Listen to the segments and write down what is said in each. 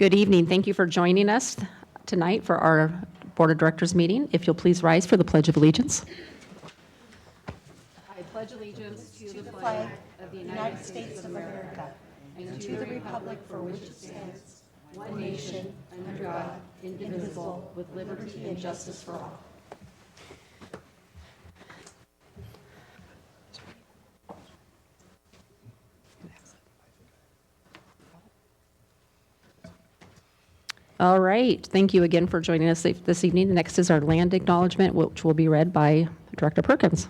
Good evening. Thank you for joining us tonight for our Board of Directors meeting. If you'll please rise for the Pledge of Allegiance. I pledge allegiance to the flag of the United States of America and to the republic for which it stands, one nation, under God, indivisible, with liberty and justice for all. All right. Thank you again for joining us this evening. Next is our land acknowledgement, which will be read by Director Perkins.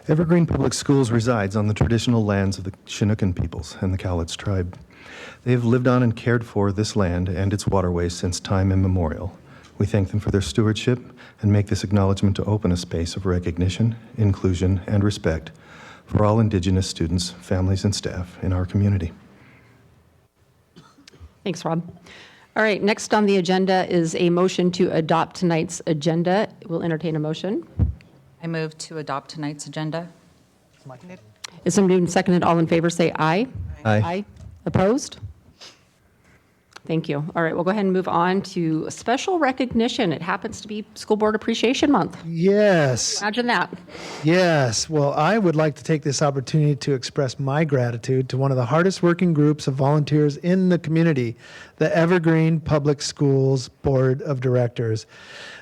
Evergreen Public Schools resides on the traditional lands of the Chinookan peoples and the Cowlitz tribe. They have lived on and cared for this land and its waterways since time immemorial. We thank them for their stewardship and make this acknowledgement to open a space of recognition, inclusion, and respect for all Indigenous students, families, and staff in our community. Thanks, Rob. All right, next on the agenda is a motion to adopt tonight's agenda. We'll entertain a motion. I move to adopt tonight's agenda. Is somebody moved and seconded? All in favor say aye. Aye. Opposed? Thank you. All right, we'll go ahead and move on to special recognition. It happens to be School Board Appreciation Month. Yes. Imagine that. Yes. Well, I would like to take this opportunity to express my gratitude to one of the hardest working groups of volunteers in the community, the Evergreen Public Schools Board of Directors.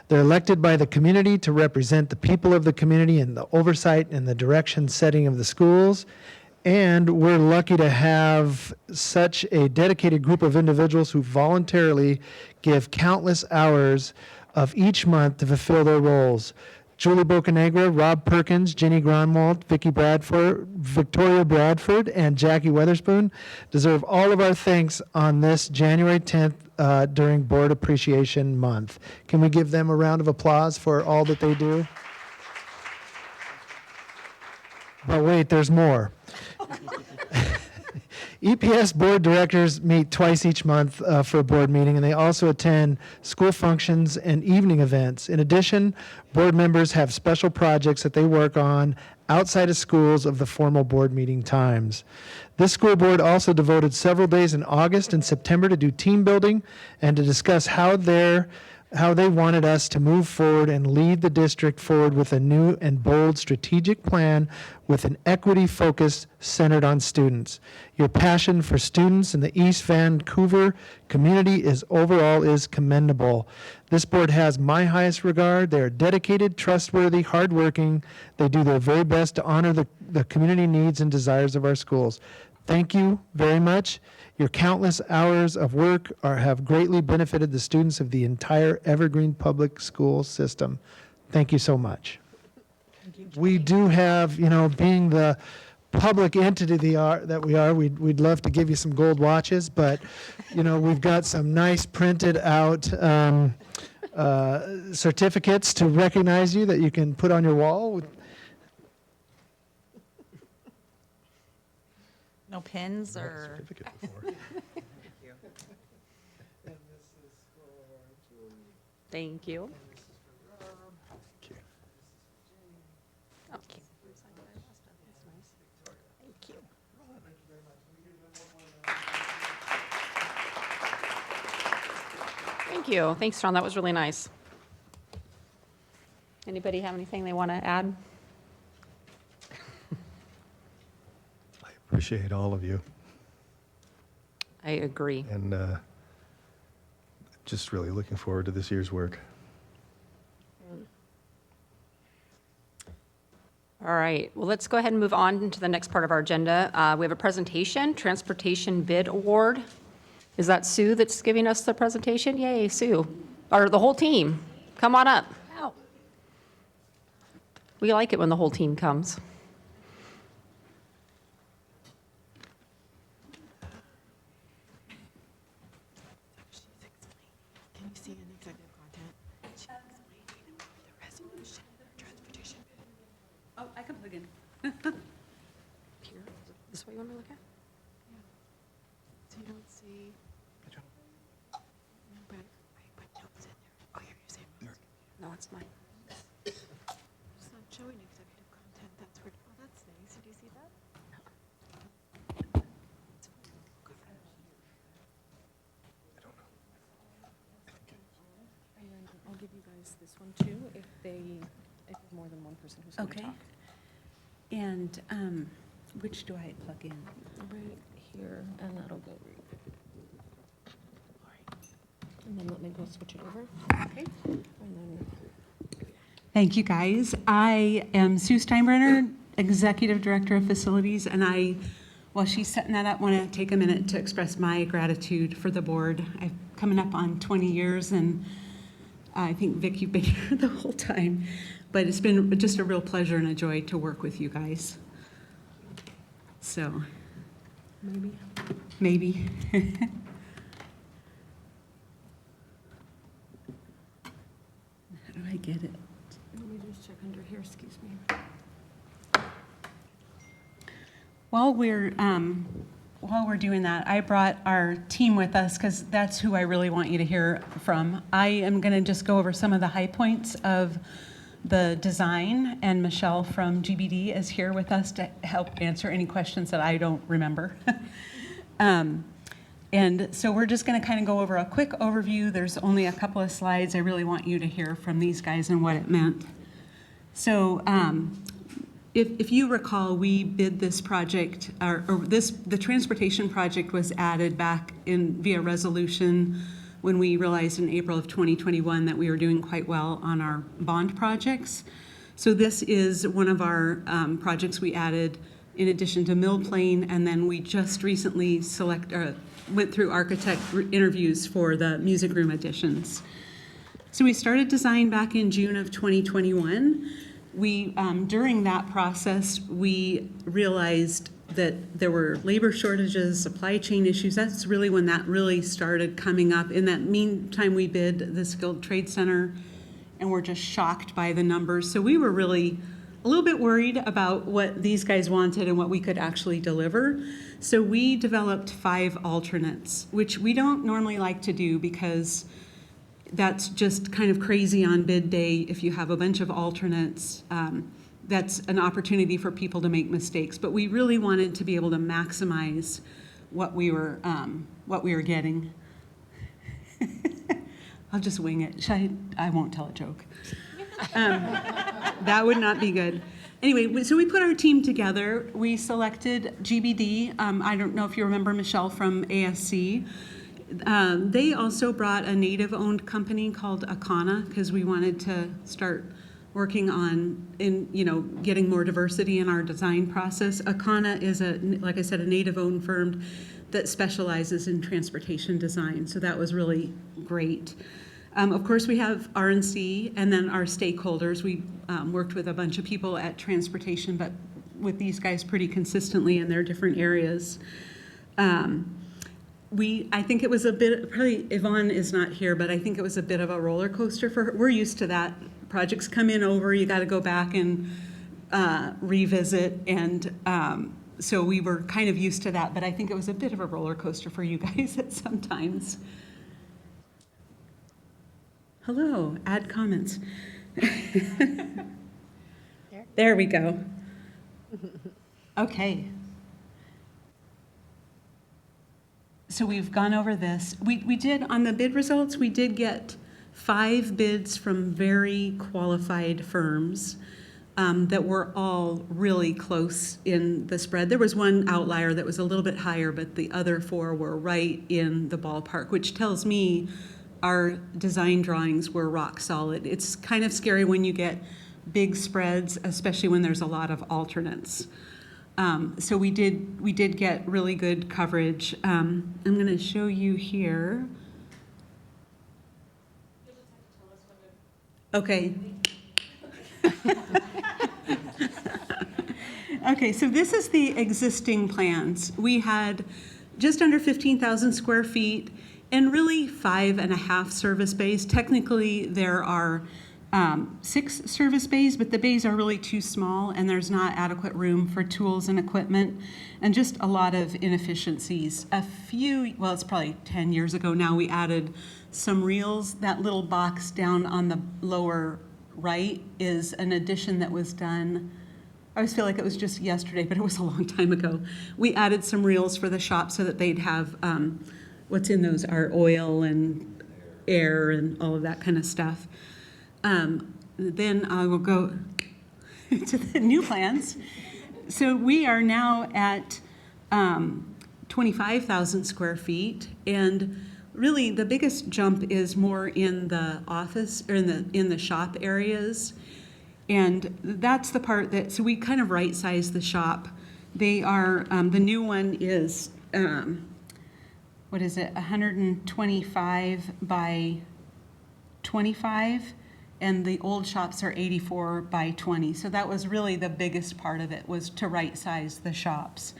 They're elected by the community to represent the people of the community in the oversight and the direction setting of the schools. And we're lucky to have such a dedicated group of individuals who voluntarily give countless hours of each month to fulfill their roles. Julie Bocanegra, Rob Perkins, Jenny Gronwald, Victoria Bradford, and Jackie Weatherspoon deserve all of our thanks on this January 10th during Board Appreciation Month. Can we give them a round of applause for all that they do? But wait, there's more. EPS board directors meet twice each month for a board meeting, and they also attend school functions and evening events. In addition, board members have special projects that they work on outside of schools of the formal board meeting times. This school board also devoted several days in August and September to do team building and to discuss how they wanted us to move forward and lead the district forward with a new and bold strategic plan with an equity focus centered on students. Your passion for students in the East Vancouver community is commendable. This board has my highest regard. They're dedicated, trustworthy, hardworking. They do their very best to honor the community needs and desires of our schools. Thank you very much. Your countless hours of work have greatly benefited the students of the entire Evergreen Public School system. Thank you so much. We do have, being the public entity that we are, we'd love to give you some gold watches, but, we've got some nice printed out certificates to recognize you that you can put on your wall. No pins or... Thank you. Okay. Thank you. Thank you. Thanks, Sean. That was really nice. Anybody have anything they want to add? I appreciate all of you, I agree. and just really looking forward to this year's work. All right. Well, let's go ahead and move on to the next part of our agenda. We have a presentation, Transportation Bid Award. Is that Sue that's giving us the presentation? Yay, Sue. Or the whole team. Come on up. We like it when the whole team comes. Can you see in executive content? She's explaining the resolution, transportation. Oh, I can plug in. Here, this what you want me to look at? Yeah. So you don't see. No, but I put notes in there. Oh, here, you're saying. No, it's mine. It's not showing executive content. That's weird. Oh, that's nice. Did you see that? one too, if more than one person who's going to Okay. talk. And which do I plug in? Right here, and that'll go right. And then let me go switch it over. Okay. And then, Thank you, guys. I am Sue Steinbrenner, Executive Director of Facilities, and while she's setting that up, want to take a minute to express my gratitude for the board. I've coming up on 20 years, and I think, Vic, you've been here the whole time, but it's been just a real pleasure and a joy to work with you guys. So, maybe. How do I get it? let me just check under here, excuse me. While we're doing that, I brought our team with us because that's who I really want you to hear from. I am going to just go over some of the high points of the design, and Michelle from GBD is here with us to help answer any questions that I don't remember. And so we're just going to kind of go over a quick overview. There's only a couple of slides. I really want you to hear from these guys and what it meant. So if you recall, we bid this project, the transportation project was added back in via resolution when we realized in April of 2021 that we were doing quite well on our bond projects. So this is one of our projects we added in addition to Mill Plain, and then we just recently went through architect interviews for the music room additions. So we started design back in June of 2021. During that process, we realized that there were labor shortages, supply chain issues. That's really when that really started coming up. In that meantime, we bid the Skilled Trade Center, and we're just shocked by the numbers. So we were really a little bit worried about what these guys wanted and what we could actually deliver. So we developed 5 alternates, which we don't normally like to do because that's just kind of crazy on bid day. If you have a bunch of alternates, that's an opportunity for people to make mistakes. But we really wanted to be able to maximize what we were getting. I'll just wing it. I won't tell a joke. That would not be good. Anyway, so we put our team together. We selected GBD. I don't know if you remember Michelle from ASC. They also brought a native-owned company called Akana because we wanted to start working on getting more diversity in our design process. Akana is like I said, a native-owned firm that specializes in transportation design. So that was really great. Of course, we have RNC and then our stakeholders. We worked with a bunch of people at transportation, but with these guys pretty consistently in their different areas. I think it was a bit, probably Yvonne is not here, but I think it was a bit of a roller coaster for her. We're used to that. Projects come in over, you got to go back and revisit. And so we were kind of used to that, but I think it was a bit of a roller coaster for you guys at some times. Hello, add comments. There we go. Okay. So we've gone over this. We did, on the bid results, we did get 5 bids from very qualified firms that were all really close in the spread. There was one outlier that was a little bit higher, but the other 4 were right in the ballpark, which tells me our design drawings were rock solid. It's kind of scary when you get big spreads, especially when there's a lot of alternates. So we did get really good coverage. I'm going to show you here. Okay. Okay, so this is the existing plans. We had just under 15,000 square feet and really 5.5 service bays. Technically, there are 6 service bays, but the bays are really too small and there's not adequate room for tools and equipment and just a lot of inefficiencies. Well, it's probably 10 years ago now, we added some reels. That little box down on the lower right is an addition that was done. I always feel like it was just yesterday, but it was a long time ago. We added some reels for the shop so that they'd have what's in those are oil and air and all of that kind of stuff. Then I will go to the new plans. So we are now at 25,000 square feet, and really the biggest jump is more in the office or in the shop areas. And that's the part that, so we kind of right-size the shop. They are, the new one is, what is it, 125 by 25, and the old shops are 84 by 20. So that was really the biggest part of it, was to right-size the shops.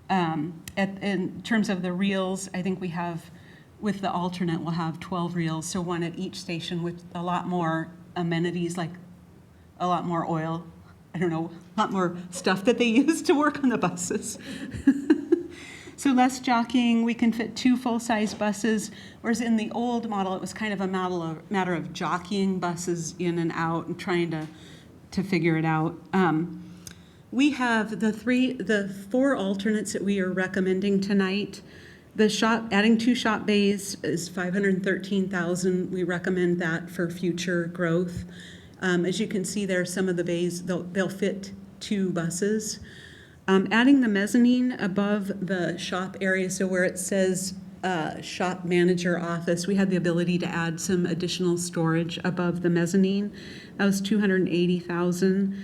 In terms of the reels, I think we have, with the alternate, we'll have 12 reels, so one at each station with a lot more amenities, like a lot more oil, I don't know, a lot more stuff that they use to work on the buses. So less jockeying, we can fit 2 full-size buses, whereas in the old model, it was kind of a matter of jockeying buses in and out and trying to figure it out. We have the 4 alternates that we are recommending tonight. The shop, adding 2 shop bays is $513,000. We recommend that for future growth. As you can see there, some of the bays, they'll fit 2 buses. Adding the mezzanine above the shop area, so where it says shop manager office, we had the ability to add some additional storage above the mezzanine. That was $280,000.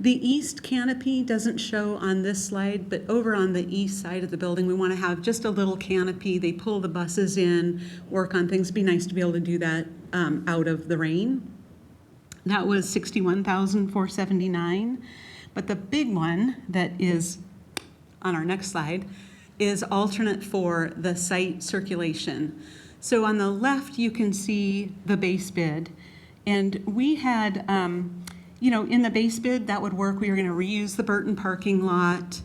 The east canopy doesn't show on this slide, but over on the east side of the building, we want to have just a little canopy. They pull the buses in, work on things. It'd be nice to be able to do that out of the rain. That was $61,479. But the big one that is on our next slide is alternate for the site circulation. So on the left, you can see the base bid. And we had, in the base bid, that would work. We were going to reuse the Burton parking lot,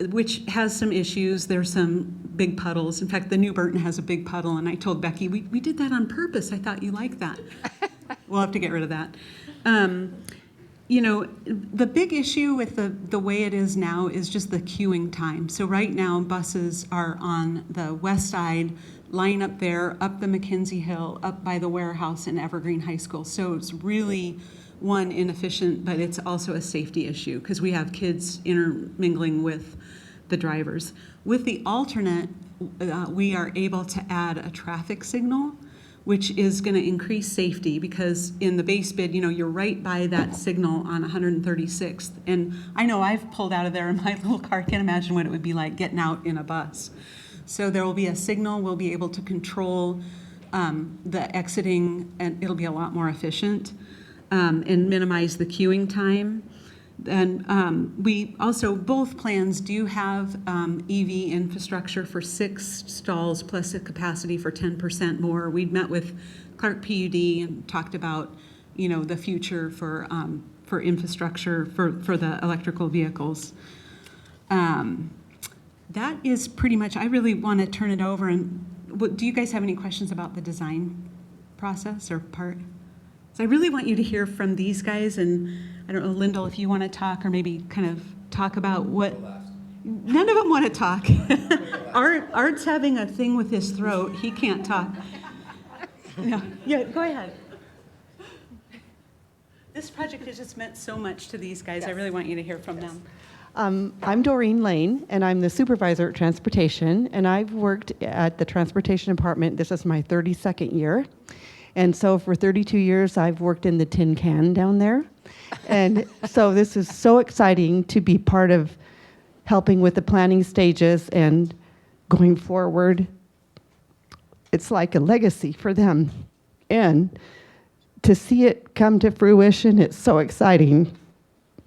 which has some issues. There's some big puddles. In fact, the new Burton has a big puddle, and I told Becky, we did that on purpose. I thought you liked that. We'll have to get rid of that. The big issue with the way it is now is just the queuing time. So right now, buses are on the west side, line up there, up the McKenzie Hill, up by the warehouse in Evergreen High School. So it's really, one, inefficient, but it's also a safety issue because we have kids intermingling with the drivers. With the alternate, we are able to add a traffic signal, which is going to increase safety because in the base bid, you're right by that signal on 136th. And I know I've pulled out of there in my little car. I can't imagine what it would be like getting out in a bus. So there will be a signal. We'll be able to control the exiting, and it'll be a lot more efficient and minimize the queuing time. And we also, both plans do have EV infrastructure for 6 stalls plus a capacity for 10% more. We'd met with Clark PUD and talked about, the future for infrastructure for the electrical vehicles. That is pretty much, I really want to turn it over. And do you guys have any questions about the design process or part? So I really want you to hear from these guys, and I don't know, Lyndall, if you want to talk or maybe kind of talk about what. None of them want to talk. Art's having a thing with his throat. He can't talk. No. Yeah, go ahead. This project has just meant so much to these guys. I really want you to hear from them. I'm Doreen Lane, and I'm the supervisor at transportation, and I've worked at the transportation department. This is my 32nd year. And so for 32 years, I've worked in the tin can down there. And so this is so exciting to be part of helping with the planning stages and going forward. It's like a legacy for them. And to see it come to fruition, it's so exciting.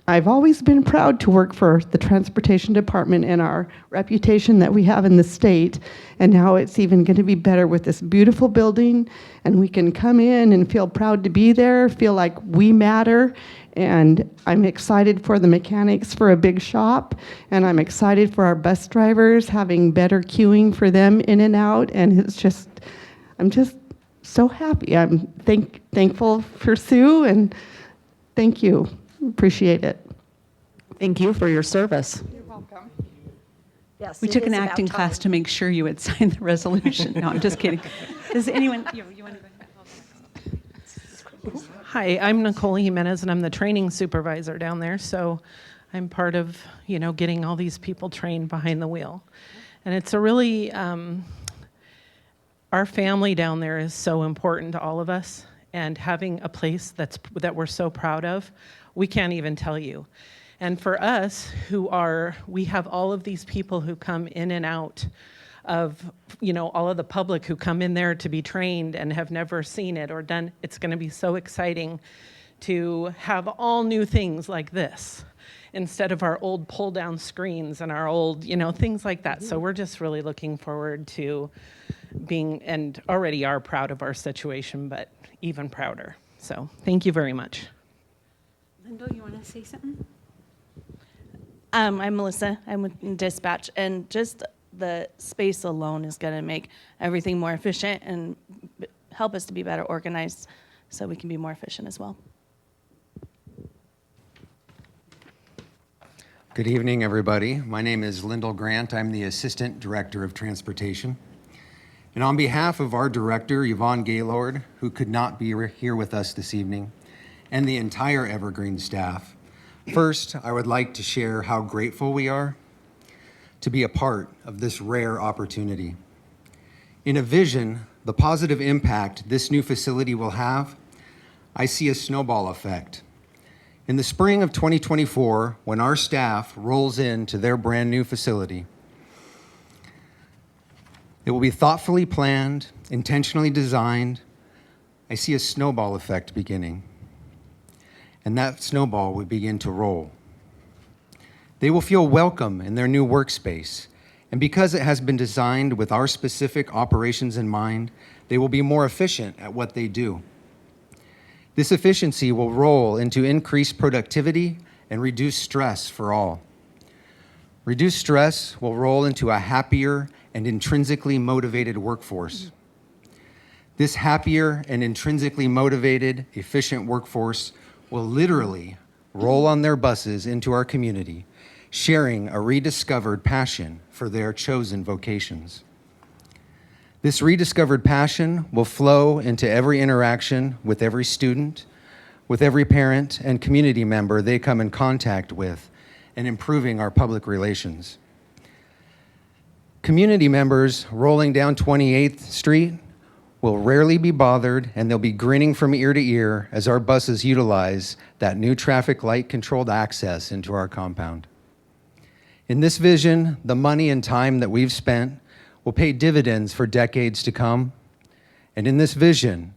I've always been proud to work for the transportation department and our reputation that we have in the state. And now it's even going to be better with this beautiful building. And we can come in and feel proud to be there, feel like we matter. And I'm excited for the mechanics for a big shop. And I'm excited for our bus drivers, having better queuing for them in and out. And I'm just so happy. I'm thankful for Sue, and thank you. Appreciate it. Thank you for your service. You're welcome. Yes. We took an acting class to make sure you would sign the resolution. No, I'm just kidding. Does anyone, you want to go ahead? Hi, I'm Nicole Jimenez, and I'm the training supervisor down there. So I'm part of, getting all these people trained behind the wheel. And it's a really, our family down there is so important to all of us. And having a place that we're so proud of, we can't even tell you. And for us, we have all of these people who come in and out of, all of the public who come in there to be trained and have never seen it or done. It's going to be so exciting to have all new things like this instead of our old pull down screens and our old, things like that. So we're just really looking forward to being, and already are proud of our situation, but even prouder. So thank you very much. Lindo, you want to say something? I'm Melissa. I'm with Dispatch, and just the space alone is going to make everything more efficient and help us to be better organized so we can be more efficient as well. Good evening, everybody. My name is Lyndall Grant. I'm the Assistant Director of Transportation. And on behalf of our director, Yvonne Gaylord, who could not be here with us this evening, and the entire Evergreen staff, first, I would like to share how grateful we are to be a part of this rare opportunity. In a vision, the positive impact this new facility will have, I see a snowball effect. In the spring of 2024, when our staff rolls into their brand new facility, it will be thoughtfully planned, intentionally designed. I see a snowball effect beginning, and that snowball will begin to roll. They will feel welcome in their new workspace, and because it has been designed with our specific operations in mind, they will be more efficient at what they do. This efficiency will roll into increased productivity and reduced stress for all. Reduced stress will roll into a happier and intrinsically motivated workforce. This happier and intrinsically motivated, efficient workforce will literally roll on their buses into our community, sharing a rediscovered passion for their chosen vocations. This rediscovered passion will flow into every interaction with every student, with every parent and community member they come in contact with, and improving our public relations. Community members rolling down 28th Street will rarely be bothered, and they'll be grinning from ear to ear as our buses utilize that new traffic light controlled access into our compound. In this vision, the money and time that we've spent will pay dividends for decades to come. And in this vision,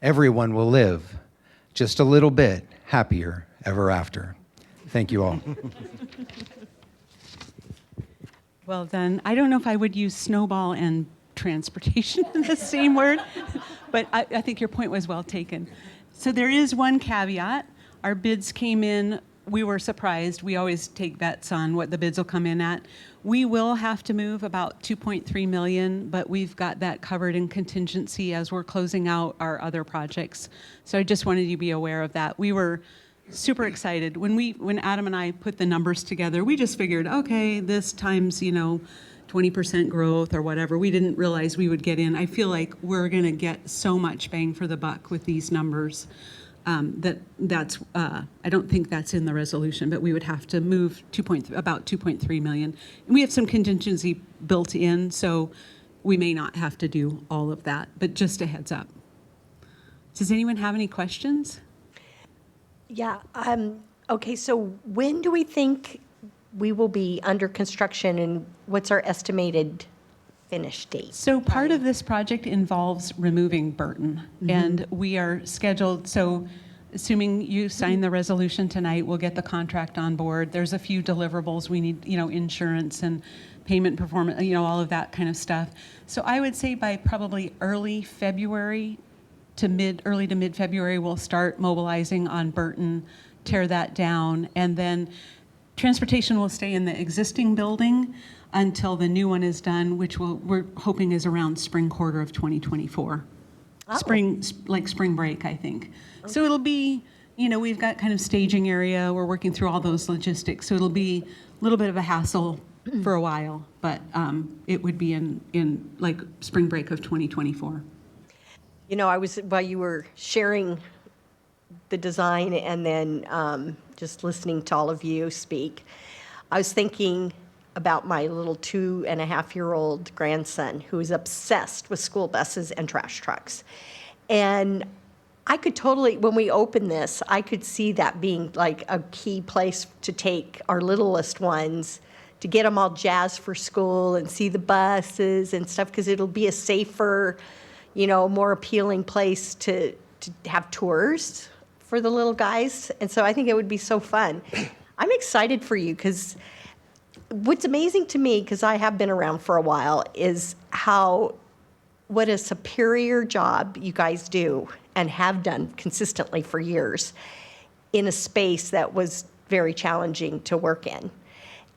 everyone will live just a little bit happier ever after. Thank you all. Well, then, I don't know if I would use snowball and transportation in the same word, but I think your point was well taken. So there is one caveat. Our bids came in, we were surprised. We always take bets on what the bids will come in at. We will have to move about 2.3 million, but we've got that covered in contingency as we're closing out our other projects. So I just wanted you to be aware of that. We were super excited. When Adam and I put the numbers together, we just figured, okay, this times, 20% growth or whatever. We didn't realize we would get in. I feel like we're going to get so much bang for the buck with these numbers. I don't think that's in the resolution, but we would have to move about 2.3 million. And we have some contingency built in, so we may not have to do all of that, but just a heads up. Does anyone have any questions? Yeah. Okay, so when do we think we will be under construction, and what's our estimated finish date? So part of this project involves removing Burton, and we are scheduled, so assuming you sign the resolution tonight, we'll get the contract on board. There's a few deliverables we need, insurance and payment performance, all of that kind of stuff. So I would say by probably early to mid-February, we'll start mobilizing on Burton, tear that down, and then transportation will stay in the existing building until the new one is done, which we're hoping is around spring quarter of 2024. Oh. Spring break, I think. Okay. So it'll be, we've got kind of staging area. We're working through all those logistics. So it'll be a little bit of a hassle for a while, but it would be in like spring break of 2024. While you were sharing the design and then just listening to all of you speak, I was thinking about my little 2.5-year-old grandson who is obsessed with school buses and trash trucks. And I could totally, when we open this, I could see that being like a key place to take our littlest ones, to get them all jazzed for school and see the buses and stuff, because it'll be a safer, more appealing place to have tours for the little guys. And so I think it would be so fun. I'm excited for you, because what's amazing to me, because I have been around for a while, is what a superior job you guys do and have done consistently for years in a space that was very challenging to work in.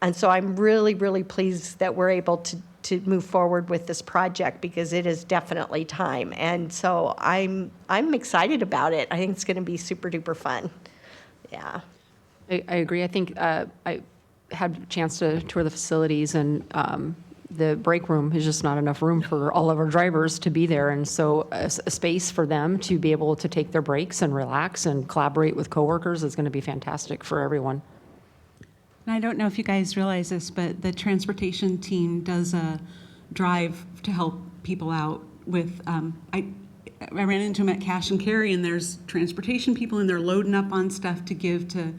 And so I'm really, really pleased that we're able to move forward with this project, because it is definitely time. And so I'm excited about it. I think it's going to be super duper fun. Yeah. I agree. I think I had a chance to tour the facilities, and the break room is just not enough room for all of our drivers to be there. And so a space for them to be able to take their breaks and relax and collaborate with coworkers is going to be fantastic for everyone. And I don't know if you guys realize this, but the transportation team does a drive to help people out with, I ran into them at Cash and Carry, and there's transportation people, and they're loading up on stuff to give to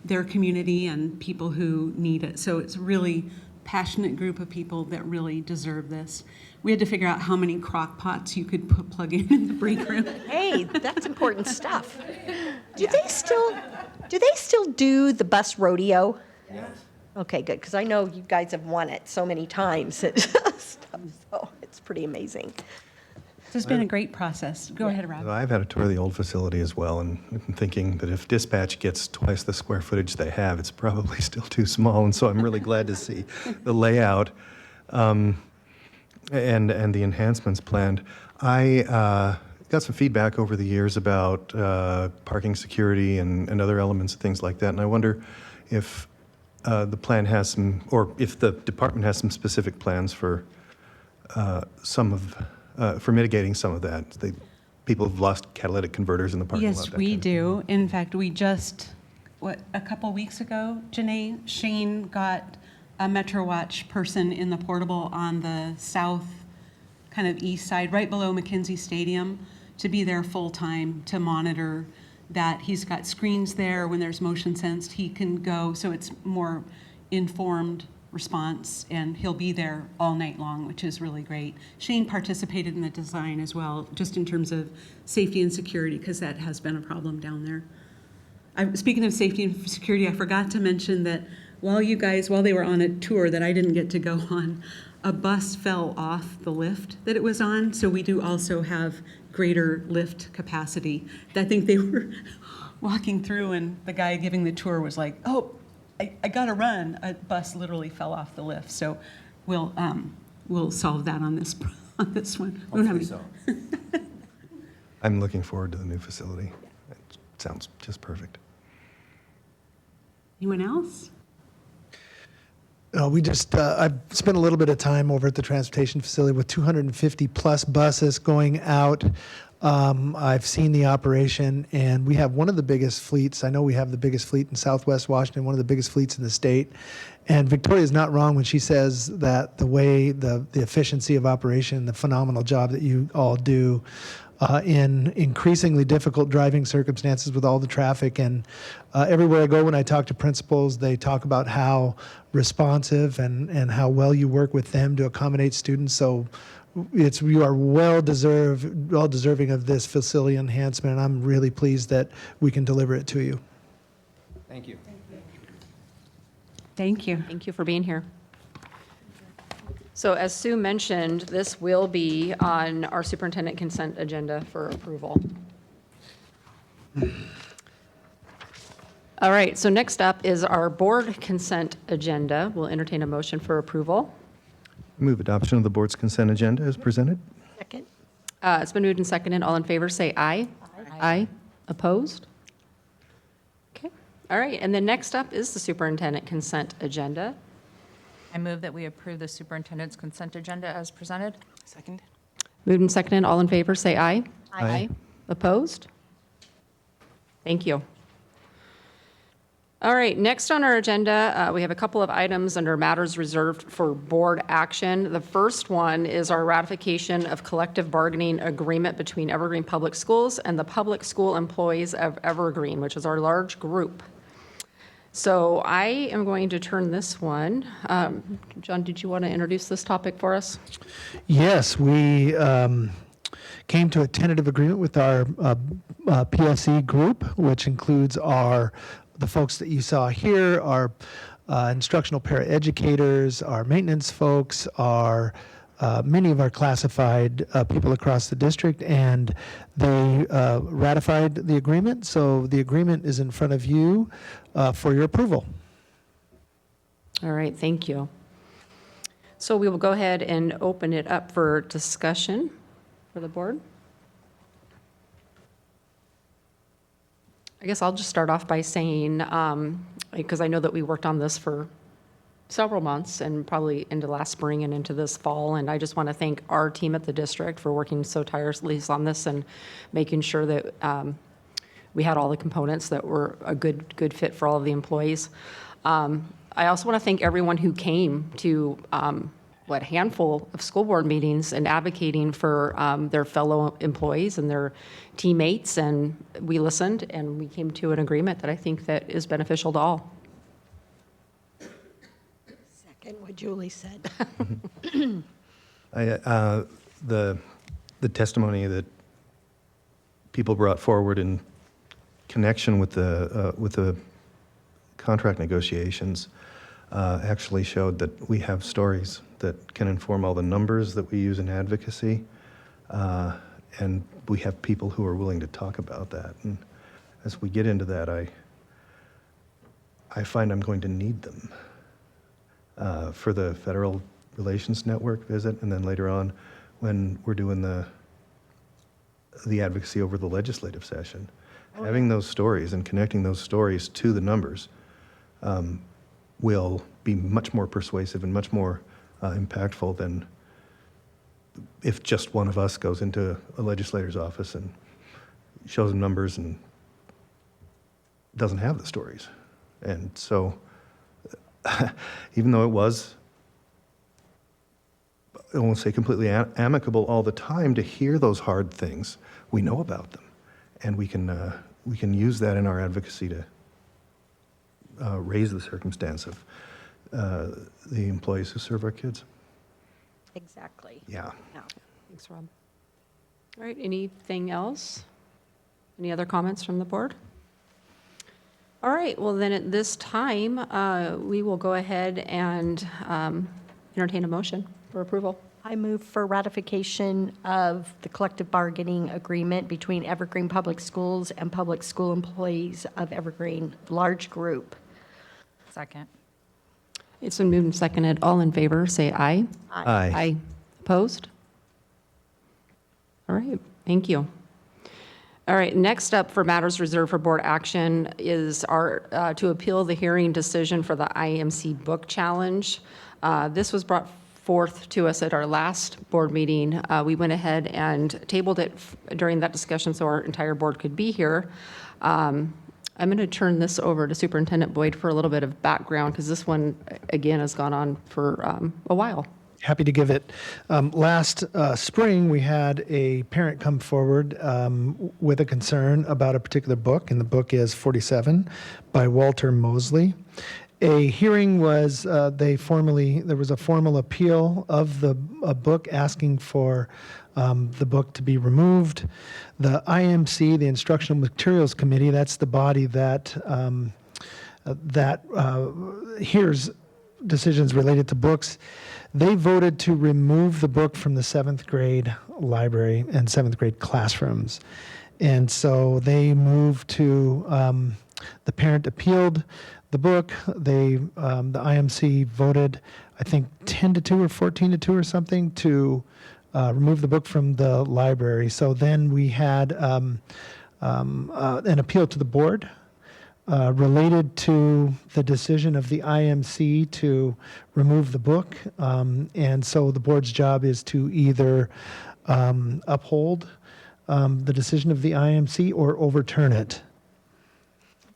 their community and people who need it. So it's a really passionate group of people that really deserve this. We had to figure out how many crock pots you could plug in the break room. Hey, that's important stuff. Do they still do the bus rodeo? Yes. Okay, good, because I know you guys have won it so many times. So it's pretty amazing. It's been a great process. Go ahead, Rob. I've had a tour of the old facility as well, and I'm thinking that if dispatch gets twice the square footage they have, it's probably still too small. And so I'm really glad to see the layout and the enhancements planned. I got some feedback over the years about parking security and other elements of things like that, and I wonder if the plan has some, or if the department has some specific plans for for mitigating some of that. People have lost catalytic converters in the parking lot. Yes, we do. In fact, we just, a couple weeks ago, Janae, Shane got a Metro Watch person in the portable on the south, kind of east side, right below McKenzie Stadium, to be there full-time to monitor that. He's got screens there. When there's motion sensed, he can go, so it's more informed response, and he'll be there all night long, which is really great. Shane participated in the design as well, just in terms of safety and security, because that has been a problem down there. Speaking of safety and security, I forgot to mention that while they were on a tour that I didn't get to go on, a bus fell off the lift that it was on, so we do also have greater lift capacity. I think they were walking through, and the guy giving the tour was like, "Oh, I gotta run." A bus literally fell off the lift, so we'll solve that on this one. We don't have any- so. I'm looking forward to the new facility. It sounds just perfect. Anyone else? I've spent a little bit of time over at the transportation facility with 250 plus buses going out. I've seen the operation, and we have one of the biggest fleets. I know we have the biggest fleet in Southwest Washington, one of the biggest fleets in the state. And Victoria is not wrong when she says that the way the efficiency of operation, the phenomenal job that you all do in increasingly difficult driving circumstances with all the traffic. And everywhere I go, when I talk to principals, they talk about how responsive and how well you work with them to accommodate students. So you are well deserving of this facility enhancement, and I'm really pleased that we can deliver it to you. Thank you. Thank you. Thank you for being here. So as Sue mentioned, this will be on our superintendent consent agenda for approval. All right, so next up is our board consent agenda. We'll entertain a motion for approval. Move adoption of the board's consent agenda as presented. Second? It's been moved and seconded. All in favor, say aye. Aye. Opposed? Okay. All right, and then next up is the superintendent consent agenda. I move that we approve the superintendent's consent agenda as presented. Second. Moved and seconded. All in favor, say aye. Aye. Opposed? Thank you. All right, next on our agenda, we have a couple of items under matters reserved for board action. The first one is our ratification of collective bargaining agreement between Evergreen Public Schools and the public school employees of Evergreen, which is our large group. So I am going to turn this one. John, did you want to introduce this topic for us? Yes, we came to a tentative agreement with our PSE group, which includes the folks that you saw here, our instructional paraeducators, our maintenance folks, many of our classified people across the district, and they ratified the agreement. So the agreement is in front of you for your approval. All right, thank you. So we will go ahead and open it up for discussion for the board. I guess I'll just start off by saying, because I know that we worked on this for several months and probably into last spring and into this fall, and I just want to thank our team at the district for working so tirelessly on this and making sure that we had all the components that were a good fit for all of the employees. I also want to thank everyone who came to a handful of school board meetings and advocating for their fellow employees and their teammates, and we listened and we came to an agreement that I think that is beneficial to all. Second what Julie said. The testimony that people brought forward in connection with the contract negotiations actually showed that we have stories that can inform all the numbers that we use in advocacy, and we have people who are willing to talk about that. And as we get into that, I find I'm going to need them for the Federal Relations Network visit, and then later on when we're doing the advocacy over the legislative session. Having those stories and connecting those stories to the numbers will be much more persuasive and much more impactful than if just one of us goes into a legislator's office and shows them numbers and doesn't have the stories. And so even though it was, I won't say completely amicable all the time to hear those hard things, we know about them. And we can use that in our advocacy to raise the circumstance of the employees who serve our kids. Exactly. Yeah. Yeah. Thanks, Rob. All right, anything else? Any other comments from the board? All right, well then at this time, we will go ahead and entertain a motion for approval. I move for ratification of the collective bargaining agreement between Evergreen Public Schools and public school employees of Evergreen, large group. Second. It's been moved and seconded. All in favor, say aye. Aye. Aye. Opposed? All right, thank you. All right, next up for matters reserved for board action is to appeal the hearing decision for the IMC Book Challenge. This was brought forth to us at our last board meeting. We went ahead and tabled it during that discussion so our entire board could be here. I'm going to turn this over to Superintendent Boyd for a little bit of background because this one, again, has gone on for a while. Happy to give it. Last spring, we had a parent come forward with a concern about a particular book, and the book is 47 by Walter Mosley. A hearing was, there was a formal appeal of the book asking for the book to be removed. The IMC, the Instructional Materials Committee, that's the body that hears decisions related to books. They voted to remove the book from the 7th grade library and 7th grade classrooms. And so they moved to, the parent appealed the book. The IMC voted, I think, 10-2 or 14-2 or something to remove the book from the library. So then we had an appeal to the board related to the decision of the IMC to remove the book. And so the board's job is to either uphold the decision of the IMC or overturn it.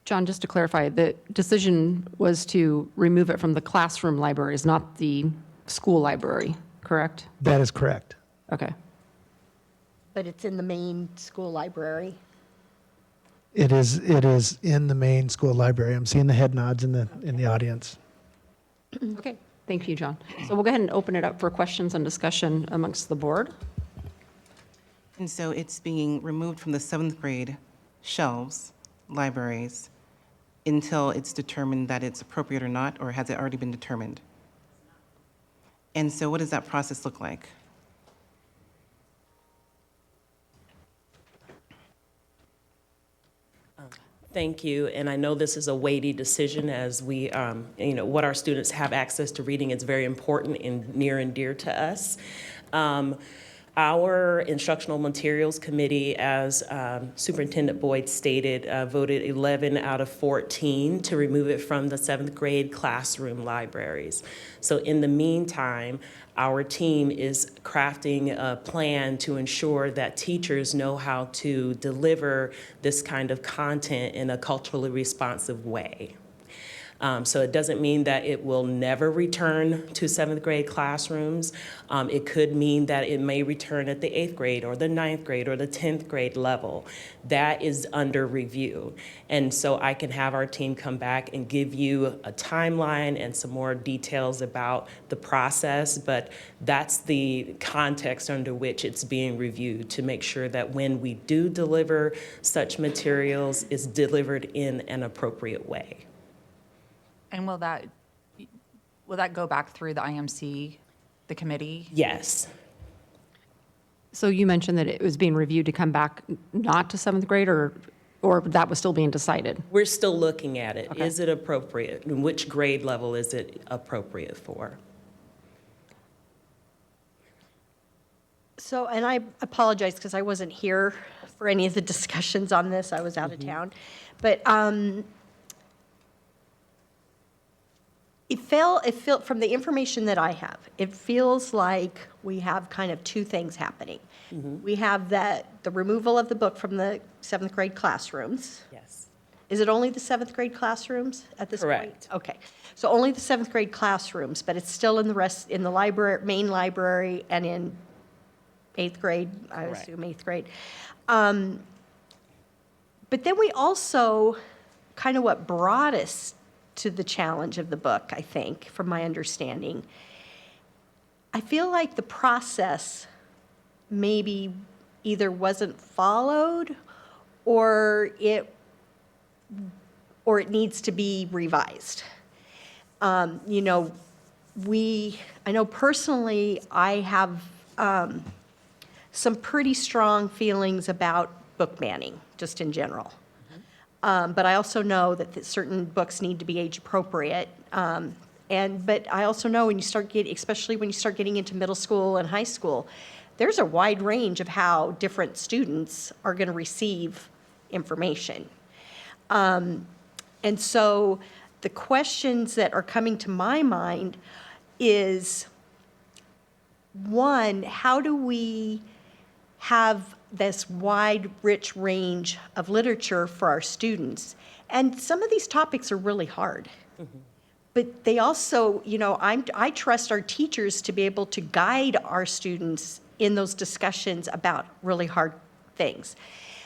John, just to clarify, the decision was to remove it from the classroom libraries, not the school library, correct? That is correct. Okay. But it's in the main school library. It is in the main school library. I'm seeing the head nods in the audience. Okay, thank you, John. So we'll go ahead and open it up for questions and discussion amongst the board. And so it's being removed from the 7th grade shelves, libraries, until it's determined that it's appropriate or not, or has it already been determined? And so what does that process look like? Thank you, and I know this is a weighty decision as we, what our students have access to reading is very important and near and dear to us. Our instructional materials committee, as Superintendent Boyd stated, voted 11 out of 14 to remove it from the 7th grade classroom libraries. So in the meantime, our team is crafting a plan to ensure that teachers know how to deliver this kind of content in a culturally responsive way. So it doesn't mean that it will never return to 7th grade classrooms. It could mean that it may return at the 8th grade or the 9th grade or the 10th grade level. That is under review. And so I can have our team come back and give you a timeline and some more details about the process, but that's the context under which it's being reviewed to make sure that when we do deliver such materials, it's delivered in an appropriate way. And will that go back through the IMC, the committee? Yes. So you mentioned that it was being reviewed to come back not to 7th grade, or that was still being decided? We're still looking at it. Okay. Is it appropriate? And which grade level is it appropriate for? So, and I apologize because I wasn't here for any of the discussions on this. I was out of town. But it felt, from the information that I have, it feels like we have kind of two things happening. We have the removal of the book from the 7th grade classrooms. Yes. Is it only the 7th grade classrooms at this point? Correct. Okay. So only the 7th grade classrooms, but it's still in the library, main library, and in 8th grade, I Correct. assume 8th grade. But then we also, kind of what brought us to the challenge of the book, I think, from my understanding, I feel like the process maybe either wasn't followed or it needs to be revised. I know personally, I have some pretty strong feelings about book banning, just in general. But I also know that certain books need to be age appropriate. But I also know especially when you start getting into middle school and high school, there's a wide range of how different students are going to receive information. And so the questions that are coming to my mind is, one, how do we have this wide, rich range of literature for our students? And some of these topics are really hard. But they also, I trust our teachers to be able to guide our students in those discussions about really hard things.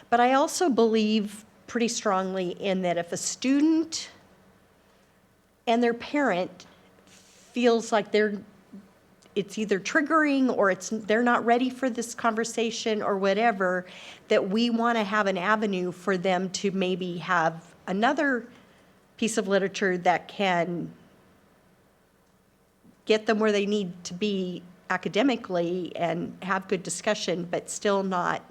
But I also believe pretty strongly in that if a student and their parent feels like it's either triggering or they're not ready for this conversation or whatever, that we want to have an avenue for them to maybe have another piece of literature that can get them where they need to be academically and have good discussion, but still not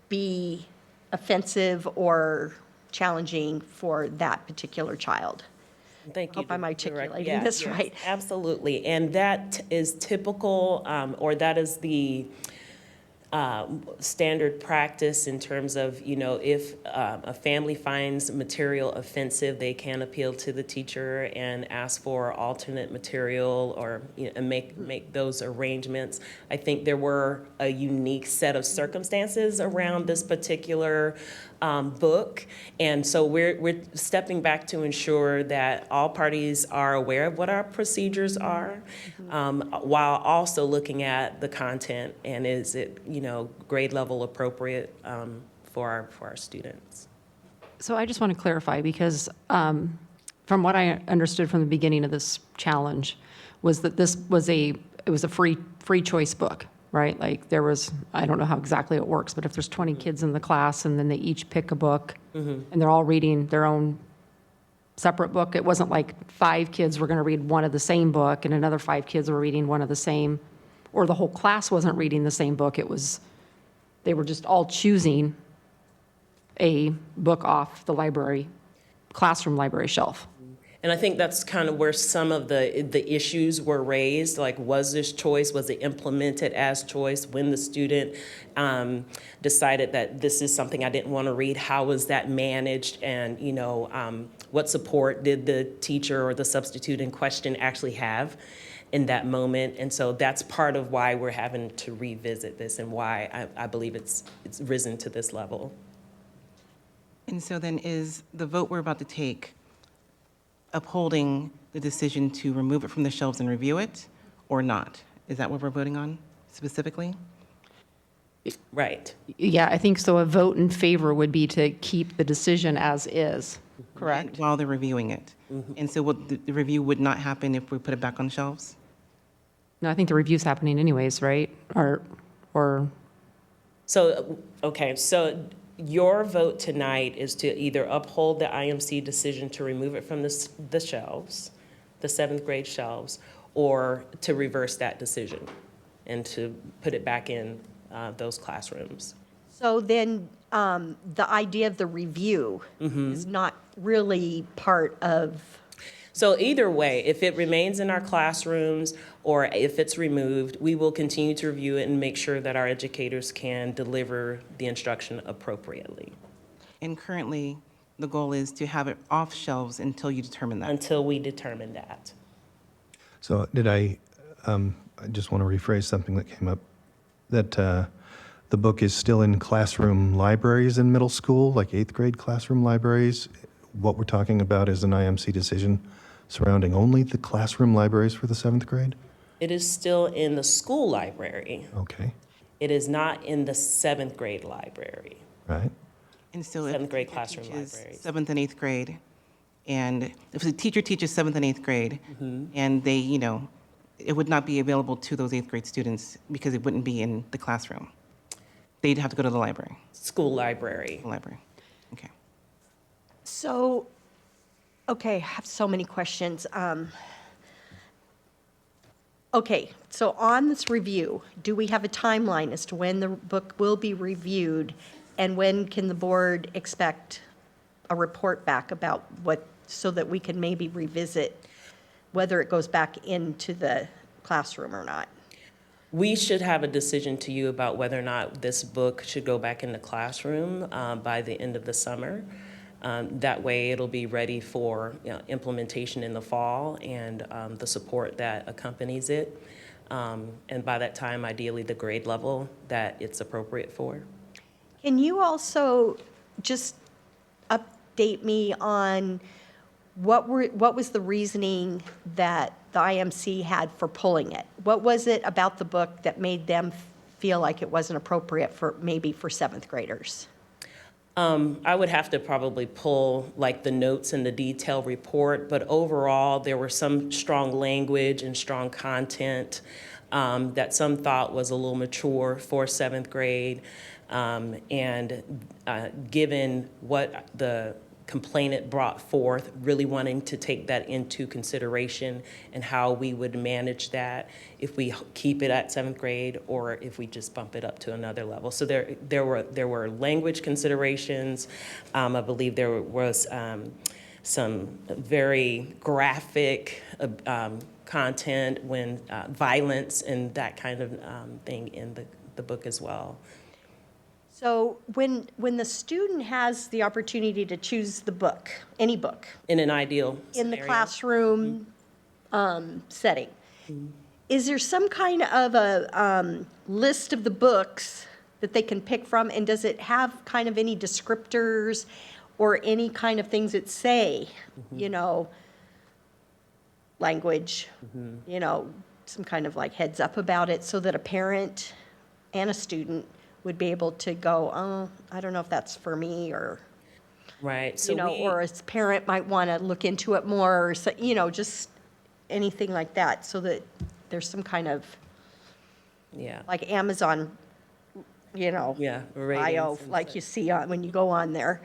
be offensive or challenging for that particular child. Thank you. Hope I'm Director. articulating this right. Absolutely. And that is typical, or that is the standard practice in terms of, if a family finds material offensive, they can appeal to the teacher and ask for alternate material or and make those arrangements. I think there were a unique set of circumstances around this particular book. And so we're stepping back to ensure that all parties are aware of what our procedures are, while also looking at the content and is it, grade level appropriate for our students. So I just want to clarify, because from what I understood from the beginning of this challenge was that it was a free choice book, right? Like there was, I don't know how exactly it works, but if there's 20 kids in the class and then they each pick a book and they're all reading their own separate book, it wasn't like 5 kids were going to read one of the same book and another 5 kids were reading one of the same, or the whole class wasn't reading the same book. They were just all choosing a book off the classroom library shelf. And I think that's kind of where some of the issues were raised, like was this choice, was it implemented as choice when the student decided that this is something I didn't want to read, how was that managed, and what support did the teacher or the substitute in question actually have in that moment. And so that's part of why we're having to revisit this and why I believe it's risen to this level. And so then is the vote we're about to take upholding the decision to remove it from the shelves and review it or not? Is that what we're voting on specifically? Right. Yeah, I think so. A vote in favor would be to keep the decision as is, correct? While they're reviewing it. And so the review would not happen if we put it back on shelves? No, I think the review's happening anyways, right? Or So, okay, so your vote tonight is to either uphold the IMC decision to remove it from the shelves, the 7th grade shelves, or to reverse that decision and to put it back in those classrooms. So then the idea of the review is not really part of. So either way, if it remains in our classrooms or if it's removed, we will continue to review it and make sure that our educators can deliver the instruction appropriately. And currently, the goal is to have it off shelves until you determine that. Until we determine that. So I just want to rephrase something that came up, that the book is still in classroom libraries in middle school, like 8th grade classroom libraries. What we're talking about is an IMC decision surrounding only the classroom libraries for the 7th grade? It is still in the school library. Okay, It is not in the 7th grade library. right. And so if 7th grade the teacher classroom teaches libraries. 7th and 8th grade, and if the teacher teaches 7th and 8th grade, and they, it would not be available to those 8th grade students because it wouldn't be in the classroom. They'd have to go to the library. School library. The library. Okay. So, okay, I have so many questions. Okay, so on this review, do we have a timeline as to when the book will be reviewed? And when can the board expect a report back about so that we can maybe revisit whether it goes back into the classroom or not? We should have a decision to you about whether or not this book should go back in the classroom by the end of the summer. That way it'll be ready for implementation in the fall and the support that accompanies it. And by that time, ideally, the grade level that it's appropriate for. Can you also just update me on what was the reasoning that the IMC had for pulling it? What was it about the book that made them feel like it wasn't appropriate for 7th graders? I would have to probably pull like the notes and the detailed report, but overall there were some strong language and strong content that some thought was a little mature for 7th grade. And given what the complainant brought forth, really wanting to take that into consideration and how we would manage that if we keep it at 7th grade or if we just bump it up to another level. So there were language considerations. I believe there was some very graphic content when violence and that kind of thing in the book as well. So when the student has the opportunity to choose the book, any book, In an ideal in the scenario. classroom setting, is there some kind of a list of the books that they can pick from? And does it have kind of any descriptors or any kind of things that say, you know, language, you know, some kind of like heads up about it so that a parent and a student would be able to go, oh, I don't know if that's for me, or, Right. So you know, or a parent might want to look into it more, or, you know, just anything like that, so that there's some kind of, yeah. like Amazon, you know, Yeah, bio, ratings and like you see on, when you go on there.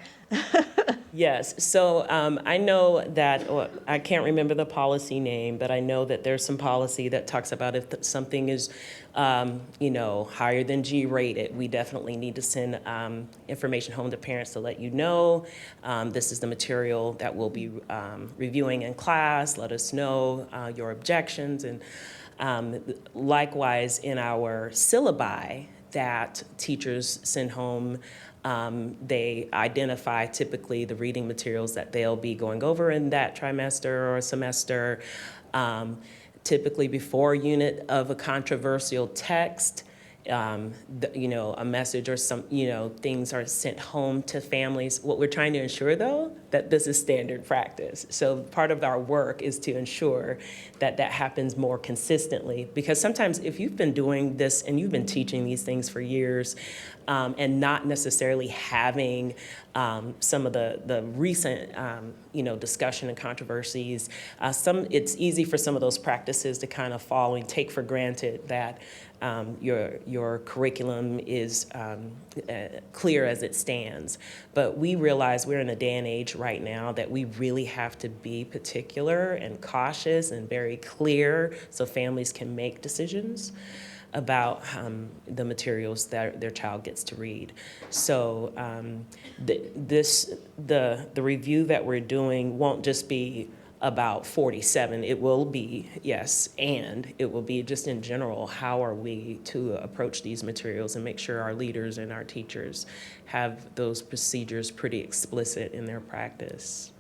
Yes, so I know that, I can't remember the policy name, but I know that there's some policy that talks about if something is, you know, higher than G rated, we definitely need to send information home to parents to let you know, this is the material that we'll be reviewing in class, let us know your objections, and likewise in our syllabi that teachers send home, they identify typically the reading materials that they'll be going over in that trimester or semester. Typically before a unit of a controversial text, you know, a message or some, you know, things are sent home to families. What we're trying to ensure, though, that this is standard practice. So part of our work is to ensure that that happens more consistently. Because sometimes if you've been doing this and you've been teaching these things for years, and not necessarily having some of the recent, you know, discussion and controversies, it's easy for some of those practices to kind of fall and take for granted that your curriculum is clear as it stands. But we realize we're in a day and age right now that we really have to be particular and cautious and very clear so families can make decisions about the materials that their child gets to read. So the review that we're doing won't just be about 47. It will be, yes, and it will be just in general, how are we to approach these materials and make sure our leaders and our teachers have those procedures pretty explicit in their practice.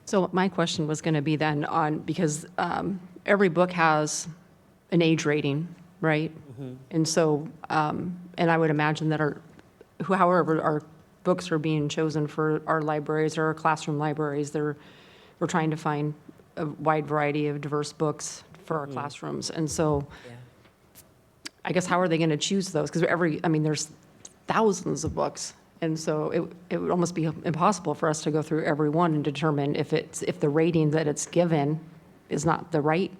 So my question was going to be then on, because every book has an age rating, right? And so, and I would imagine that however our books are being chosen for our libraries or our classroom libraries, we're trying to find a wide variety of diverse books for our classrooms. And so I guess how are they going to choose those? Because there's thousands of books. And so it would almost be impossible for us to go through every one and determine if the rating that it's given is not the right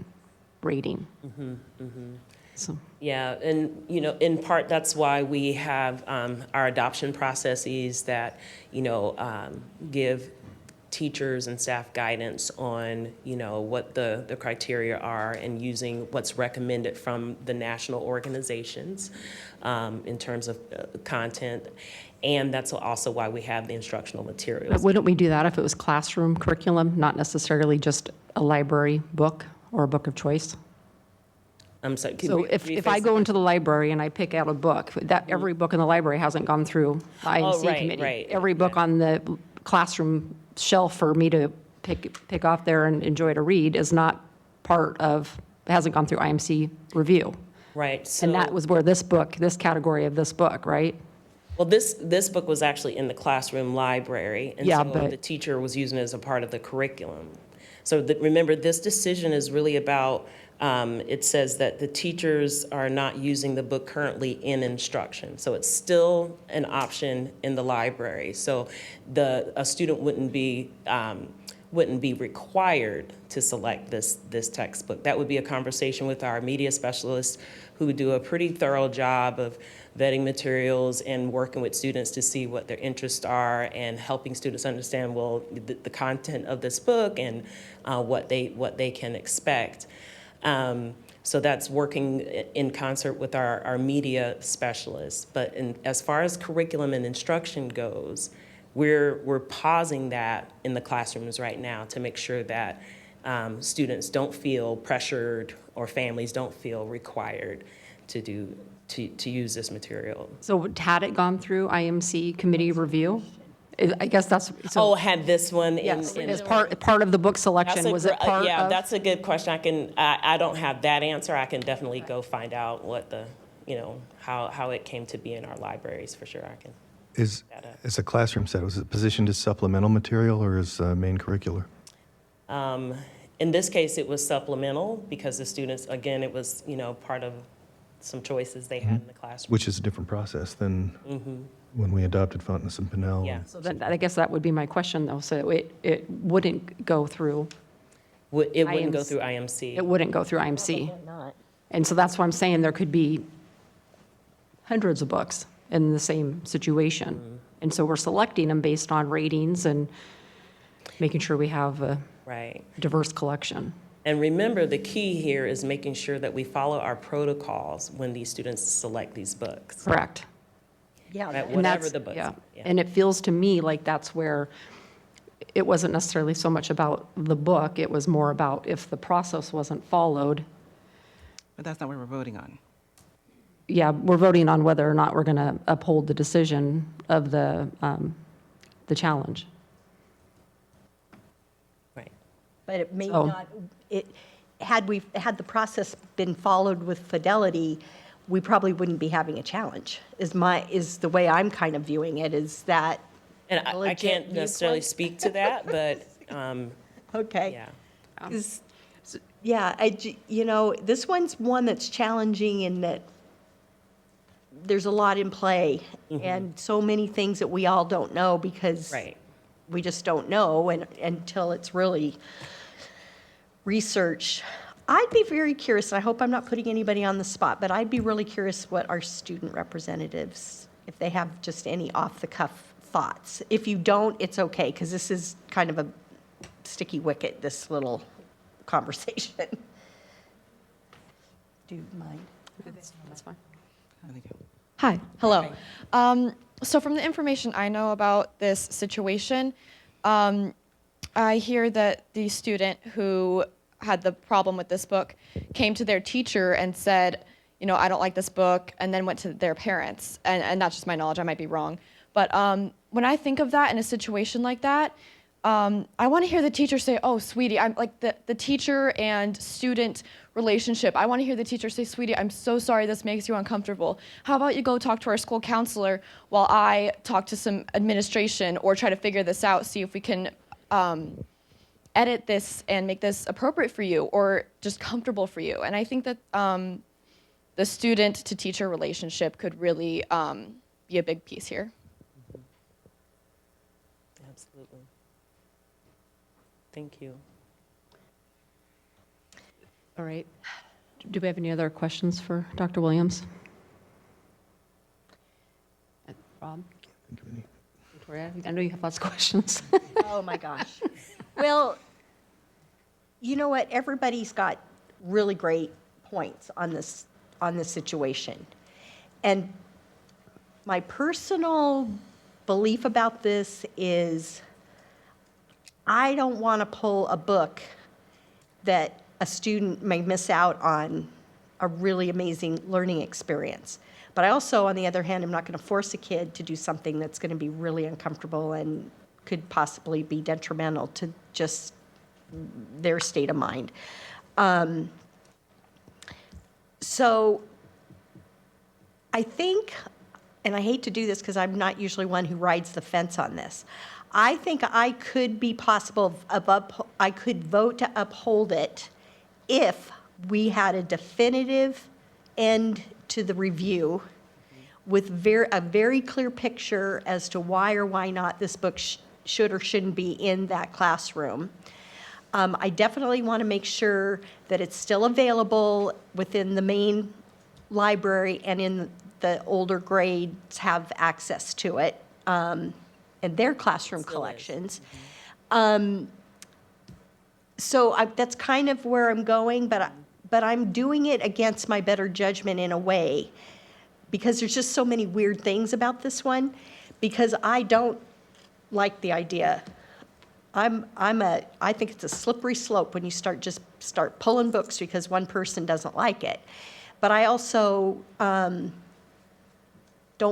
rating. So. Yeah, and you know, in part, that's why we have our adoption processes that, you know, give teachers and staff guidance on, you know, what the criteria are and using what's recommended from the national organizations in terms of content. And that's also why we have the instructional materials. But wouldn't we do that if it was classroom curriculum, not necessarily just a library book or a book of choice? I'm sorry. So if I go into the library and I pick out a book, that every book in the library hasn't gone through the IMC committee. Right. Every book on the classroom shelf for me to pick off there and enjoy to read is not hasn't gone through IMC review. Right. So, And that was where this category of this book, right? well, this book was actually in the classroom library, and Yeah, so but- the teacher was using it as a part of the curriculum. So remember, this decision is really about, it says that the teachers are not using the book currently in instruction. So it's still an option in the library. So a student wouldn't be required to select this textbook. That would be a conversation with our media specialists, who do a pretty thorough job of vetting materials and working with students to see what their interests are and helping students understand, well, the content of this book and what they can expect. So that's working in concert with our media specialists. But as far as curriculum and instruction goes, we're pausing that in the classrooms right now to make sure that students don't feel pressured or families don't feel required to use this material. So had it gone through IMC committee review? I guess that's. So, had this one yes, as part of the book selection, was it part of? That's a good question. I don't have that answer. I can definitely go find out what the how it came to be in our libraries, for sure. I can. Is a classroom set, was it positioned as supplemental material or as main curricular? In this case, it was supplemental because the students, again, it was, part of some choices they had in the classroom. Which is a different process than when we adopted Fontenay and Pinnell. Yeah. So then, I guess that would be my question, though. So it wouldn't go through, It wouldn't go through IMC. it wouldn't go through IMC. Probably not. And so that's why I'm saying there could be hundreds of books in the same situation. And so we're selecting them based on ratings and making sure we have a Right. diverse collection. And remember, the key here is making sure that we follow our protocols when these students select these books. Correct. Yeah, Right, that- And whatever that's, the books. yeah. Yeah. And it feels to me like that's where it wasn't necessarily so much about the book, it was more about if the process wasn't followed. But that's not what we're voting on. Yeah, we're voting on whether or not we're going to uphold the decision of the challenge. Right. But it may So- not, had the process been followed with fidelity, we probably wouldn't be having a challenge, is the way I'm kind of viewing it, is that And a I legit can't necessarily viewpoint? speak to that, but, Okay. yeah. 'Cause, yeah, this one's one that's challenging in that there's a lot in play and so many things that we all don't know because Right. we just don't know until it's really researched. I'd be very curious, and I hope I'm not putting anybody on the spot, but I'd be really curious what our student representatives, if they have just any off-the-cuff thoughts. If you don't, it's okay, because this is kind of a sticky wicket, this little conversation. Do you mind? That's fine. How they go? Hi, hello. So from the information I know about this situation, I hear that the student who had the problem with this book came to their teacher and said, I don't like this book, and then went to their parents. And that's just my knowledge, I might be wrong. But when I think of that in a situation like that, I want to hear the teacher say, oh, sweetie, I'm like the teacher and student relationship. I want to hear the teacher say, sweetie, I'm so sorry this makes you uncomfortable. How about you go talk to our school counselor while I talk to some administration or try to figure this out, see if we can edit this and make this appropriate for you or just comfortable for you. And I think that the student to teacher relationship could really be a big piece here. Absolutely. Thank you. All right. Do we have any other questions for Dr. Williams? Rob? Victoria, I know you have lots of questions. Oh, my gosh. Well, you know what? Everybody's got really great points on this situation. And my personal belief about this is I don't want to pull a book that a student may miss out on a really amazing learning experience. But I also, on the other hand, am not going to force a kid to do something that's going to be really uncomfortable and could possibly be detrimental to just their state of mind. So I think, and I hate to do this because I'm not usually one who rides the fence on this, I think I could be possible I could vote to uphold it if we had a definitive end to the review with a very clear picture as to why or why not this book should or shouldn't be in that classroom. I definitely want to make sure that it's still available within the main library and in the older grades have access to it in their classroom collections. So that's kind of where I'm going, but I'm doing it against my better judgment in a way because there's just so many weird things about this one because I don't like the idea. I think it's a slippery slope when you start pulling books because one person doesn't like it. But I also don't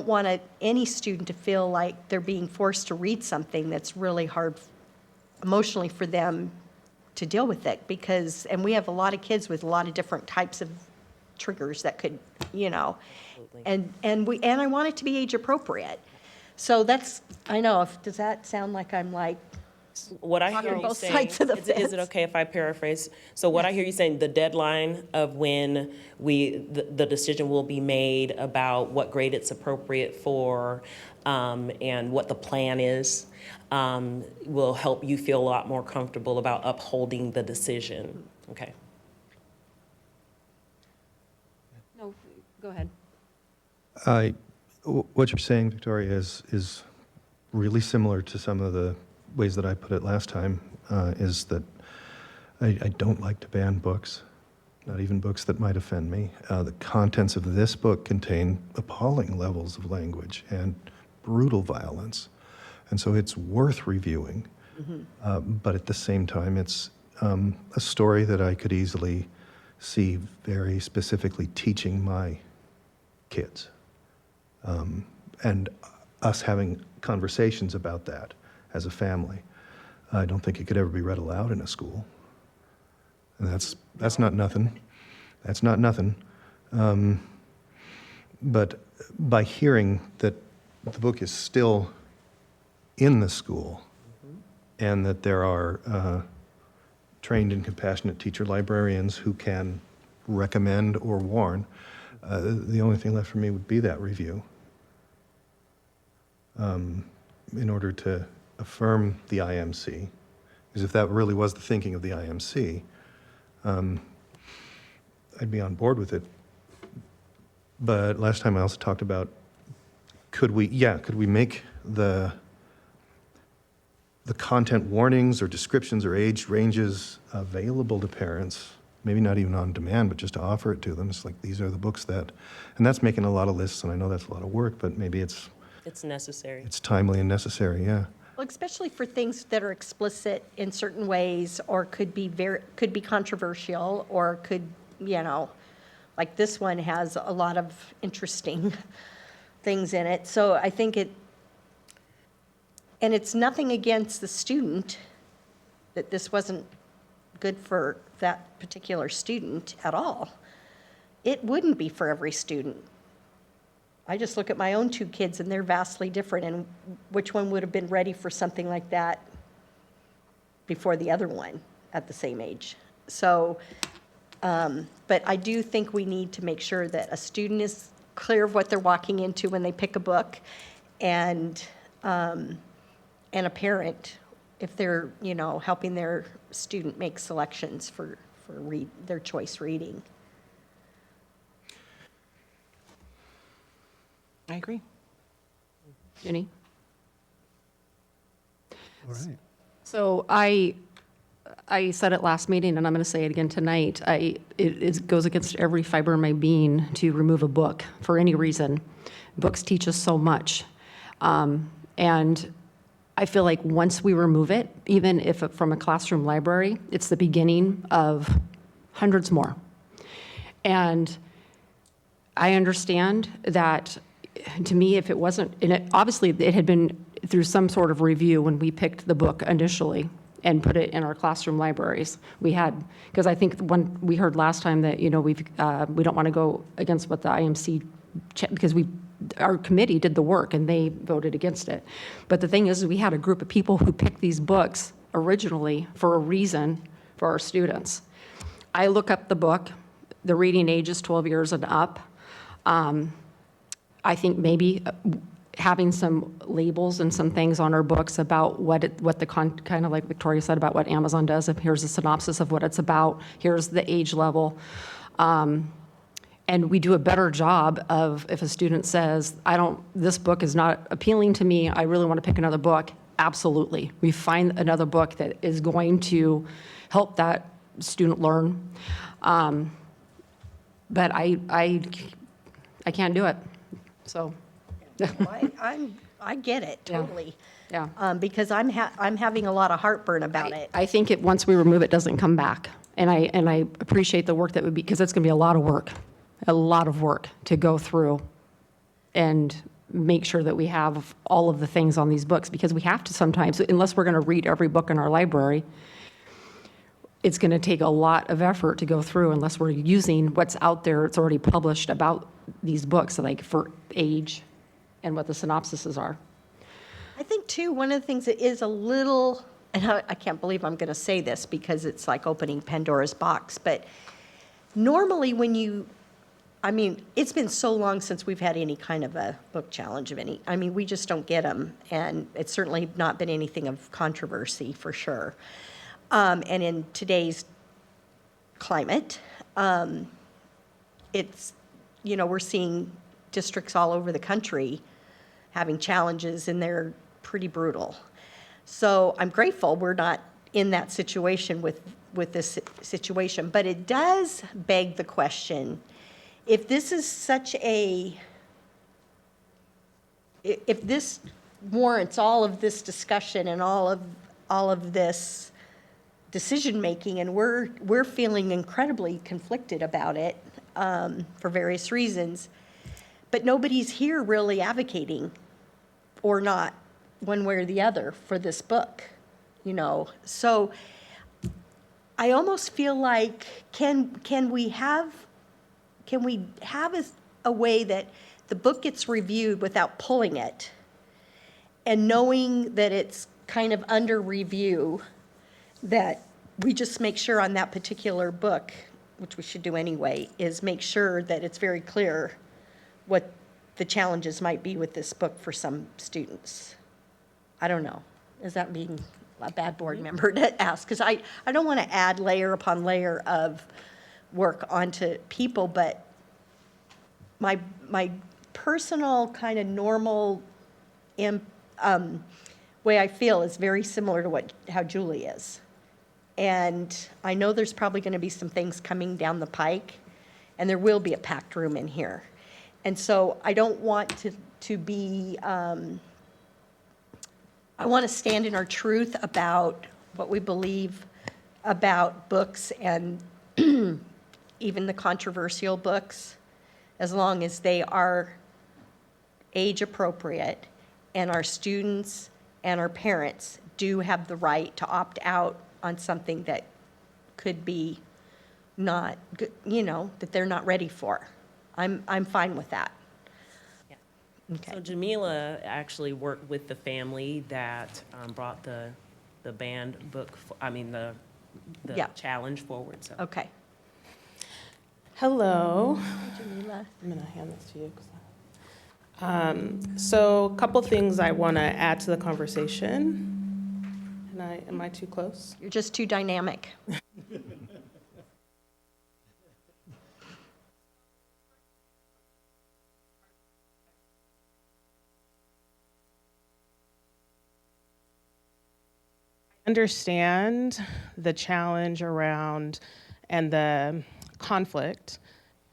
want any student to feel like they're being forced to read something that's really hard emotionally for them to deal with it and we have a lot of kids with a lot of different types of triggers that could, you know, and I want it to be age appropriate. So that's, I know, does that sound like I'm like, What I talking hear you both saying, sides of the is it fence? okay if I paraphrase? So what I hear you saying, the deadline of when the decision will be made about what grade it's appropriate for, and what the plan is, will help you feel a lot more comfortable about upholding the decision. Okay. No, go ahead. What you're saying, Victoria, is really similar to some of the ways that I put it last time, is that I don't like to ban books, not even books that might offend me. The contents of this book contain appalling levels of language and brutal violence, and so it's worth reviewing. But at the same time, it's a story that I could easily see very specifically teaching my kids. And us having conversations about that as a family. I don't think it could ever be read aloud in a school. And that's not nothing. That's not nothing. But by hearing that the book is still in the school and that there are trained and compassionate teacher librarians who can recommend or warn, the only thing left for me would be that review. In order to affirm the IMC, because if that really was the thinking of the IMC, I'd be on board with it. But last time I also talked about, could we make the content warnings or descriptions or age ranges available to parents, maybe not even on demand, but just to offer it to them. It's like, these are the books that, and that's making a lot of lists, and I know that's a lot of work, but maybe it's necessary. It's timely and necessary, yeah. Well, especially for things that are explicit in certain ways, or could be controversial, or could, you know, like this one has a lot of interesting things in it. So I think and it's nothing against the student, that this wasn't good for that particular student at all. It wouldn't be for every student. I just look at my own two kids, and they're vastly different, and which one would have been ready for something like that before the other one at the same age. So, but I do think we need to make sure that a student is clear of what they're walking into when they pick a book, and a parent, if they're, you know, helping their student make selections for their choice reading. I agree. Jenny? All right. So I said it last meeting, and I'm going to say it again tonight. It goes against every fiber in my being to remove a book for any reason. Books teach us so much. And I feel like once we remove it, even if from a classroom library, it's the beginning of hundreds more. And I understand that, to me, if it wasn't, and obviously it had been through some sort of review when we picked the book initially and put it in our classroom libraries. We had, because I think when we heard last time that, you know, we don't want to go against what the IMC, because our committee did the work and they voted against it. But the thing is, we had a group of people who picked these books originally for a reason for our students. I look up the book, the reading age is 12 years and up. I think maybe having some labels and some things on our books about what the kind of like Victoria said about what Amazon does. If here's a synopsis of what it's about, here's the age level. And we do a better job of, if a student says, this book is not appealing to me, I really want to pick another book, absolutely. We find another book that is going to help that student learn. But I can't do it, so. I get it, totally. Yeah. Because I'm having a lot of heartburn about it. I think once we remove it, doesn't come back. And I appreciate the work that would be, because it's going to be a lot of work to go through and make sure that we have all of the things on these books, because we have to sometimes, unless we're going to read every book in our library, it's going to take a lot of effort to go through unless we're using what's out there, it's already published about these books, like for age and what the synopsises are. I think too, one of the things that is a little, and I can't believe I'm going to say this because it's like opening Pandora's box, but normally when it's been so long since we've had any kind of a book challenge of any. I mean, we just don't get them, and it's certainly not been anything of controversy for sure. And in today's climate, it's, we're seeing districts all over the country having challenges, and they're pretty brutal. So I'm grateful we're not in that situation with this situation, but it does beg the question, if this is if this warrants all of this discussion and all of this decision-making, and we're feeling incredibly conflicted about it for various reasons, but nobody's here really advocating or not one way or the other for this book, So I almost feel like, can we have a way that the book gets reviewed without pulling it, and knowing that it's kind of under review, that we just make sure on that particular book, which we should do anyway, is make sure that it's very clear what the challenges might be with this book for some students. I don't know. Is that being a bad board member to ask? Because I don't want to add layer upon layer of work onto people, but my personal kind of normal way I feel is very similar to how Julie is. And I know there's probably going to be some things coming down the pike, and there will be a packed room in here. And so I don't want to be, I want to stand in our truth about what we believe about books, and even the controversial books, as long as they are age appropriate, and our students and our parents do have the right to opt out on something that could be not good, that they're not ready for. I'm fine with that. Okay. So Jamila actually worked with the family that brought the banned book, the Yeah. challenge forward. So. Okay. Hello. Hi, Jamila. I'm going to hand this to you. So a couple things I want to add to the conversation. Am I too close? You're just too dynamic. Understand the challenge around and the conflict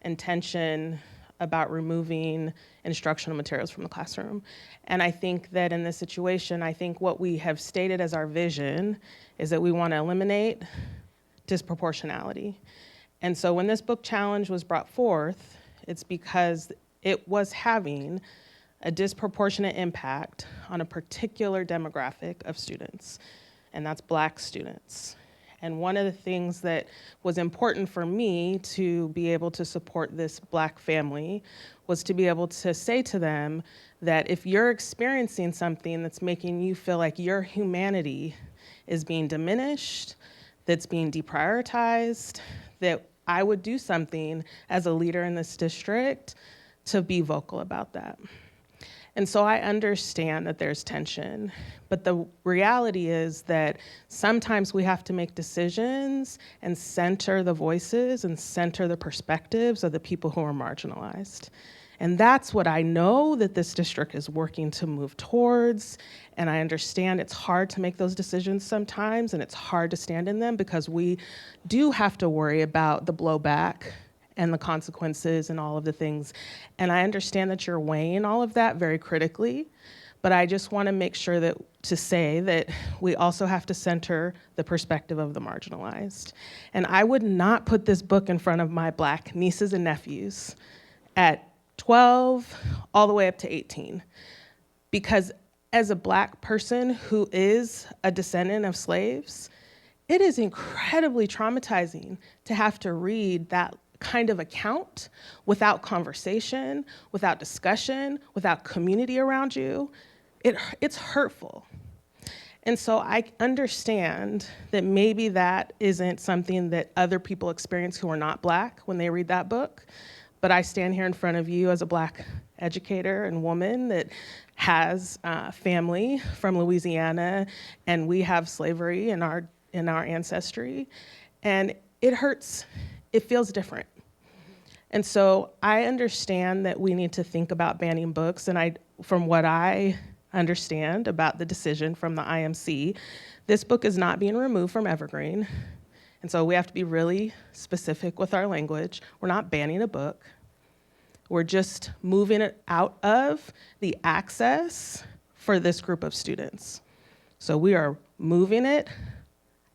and tension about removing instructional materials from the classroom. And I think that in this situation, I think what we have stated as our vision is that we want to eliminate disproportionality. And so when this book challenge was brought forth, it's because it was having a disproportionate impact on a particular demographic of students, and that's Black students. And one of the things that was important for me to be able to support this Black family was to be able to say to them that if you're experiencing something that's making you feel like your humanity is being diminished, that's being deprioritized, that I would do something as a leader in this district to be vocal about that. And so I understand that there's tension, but the reality is that sometimes we have to make decisions and center the voices and center the perspectives of the people who are marginalized. And that's what I know that this district is working to move towards. And I understand it's hard to make those decisions sometimes, and it's hard to stand in them because we do have to worry about the blowback and the consequences and all of the things. And I understand that you're weighing all of that very critically, but I just want to make sure to say that we also have to center the perspective of the marginalized. And I would not put this book in front of my Black nieces and nephews at 12 all the way up to 18, because as a Black person who is a descendant of slaves, it is incredible incredibly traumatizing to have to read that kind of account without conversation, without discussion, without community around you. It's hurtful. And so I understand that maybe that isn't something that other people experience who are not Black when they read that book. But I stand here in front of you as a Black educator and woman that has family from Louisiana, and we have slavery in our ancestry. And it hurts. It feels different. And so I understand that we need to think about banning books, and from what I understand about the decision from the IMC, this book is not being removed from Evergreen. And so we have to be really specific with our language. We're not banning a book. We're just moving it out of the access for this group of students. So we are moving it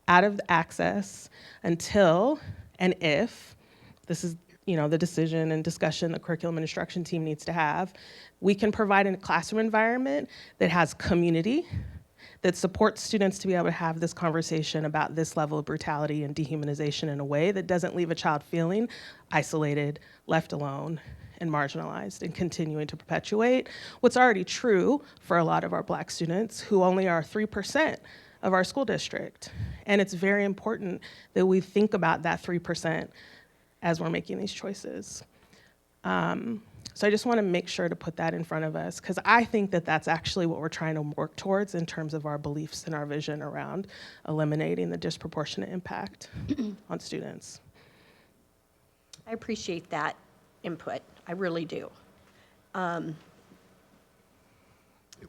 out of the access until and if, this is the decision and discussion the curriculum and instruction team needs to have, we can provide a classroom environment that has community, that supports students to be able to have this conversation about this level of brutality and dehumanization in a way that doesn't leave a child feeling isolated, left alone, and marginalized, and continuing to perpetuate what's already true for a lot of our Black students who only are 3% of our school district. And it's very important that we think about that 3% as we're making these choices. So I just want to make sure to put that in front of us, because I think that that's actually what we're trying to work towards in terms of our beliefs and our vision around eliminating the disproportionate impact on students. I appreciate that input. I really do. It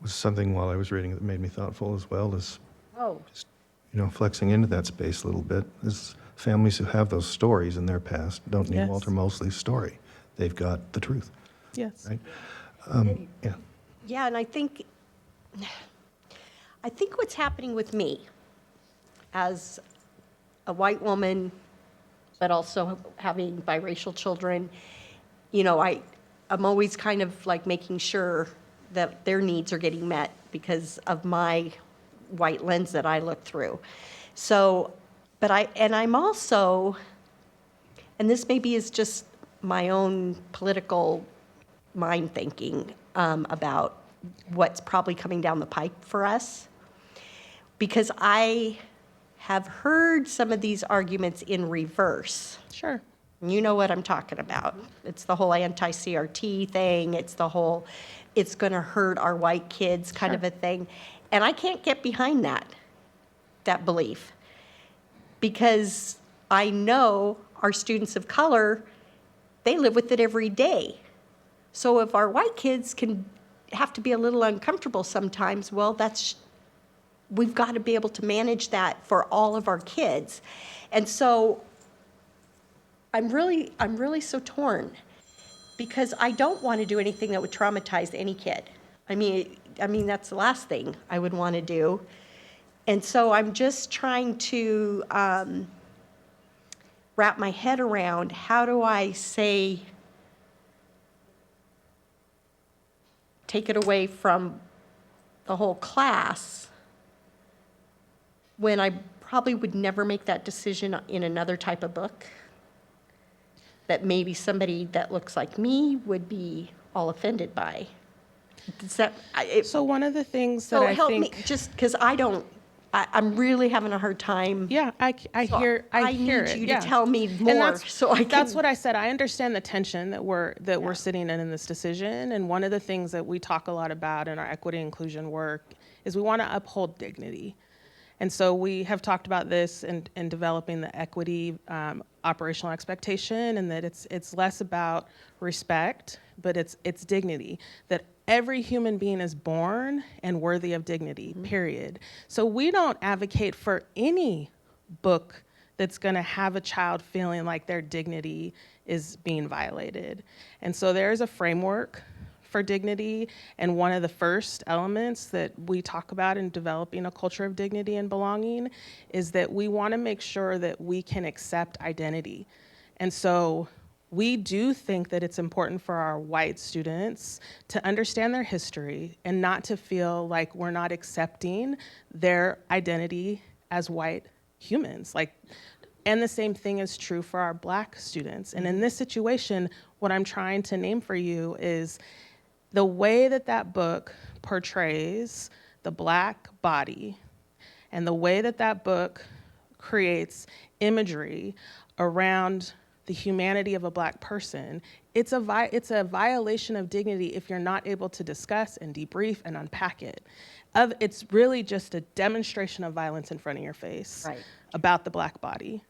was something while I was reading that made me thoughtful as well as, Oh, flexing into that space a little bit. Is families who have those stories in their past don't need Yes. Walter Mosley's story. They've got the truth, Yes. right? Yeah. yeah, and I think what's happening with me as a white woman, but also having biracial children, I'm always kind of like making sure that their needs are getting met because of my white lens that I look through. So, I'm also, and this maybe is just my own political mind thinking about what's probably coming down the pipe for us, because I have heard some of these arguments in reverse. Sure. You know what I'm talking about. It's the whole anti-CRT thing. It's the whole, it's going to hurt our white kids kind of a thing. And I can't get behind that belief, because I know our students of color, they live with it every day. So if our white kids can have to be a little uncomfortable sometimes, well, we've got to be able to manage that for all of our kids. And so I'm really so torn, because I don't want to do anything that would traumatize any kid. I mean, that's the last thing I would want to do. And so I'm just trying to wrap my head around, how do I say, take it away from the whole class, when I probably would never make that decision in another type of book that maybe somebody that looks like me would be all offended by. So one of the things that So I help think, me, just because I'm really having a hard time. yeah, I hear I it. need you yeah. to tell me And more so I can. That's what I said. I understand the tension that we're sitting in this decision. And one of the things that we talk a lot about in our equity inclusion work is we want to uphold dignity. And so we have talked about this in developing the equity operational expectation, and that it's less about respect, but it's dignity. That every human being is born and worthy of dignity, period. So we don't advocate for any book that's going to have a child feeling like their dignity is being violated. And so there's a framework for dignity, and one of the first elements that we talk about in developing a culture of dignity and belonging is that we want to make sure that we can accept identity. And so we do think that it's important for our white students to understand their history and not to feel like we're not accepting their identity as white humans. Like, And the same thing is true for our Black students. And in this situation, what I'm trying to name for you is the way that that book portrays the Black body and the way that that book creates imagery around the humanity of a Black person. It's a violation of dignity if you're not able to discuss and debrief and unpack it. It's really just a demonstration of violence in front of your face about the Black body.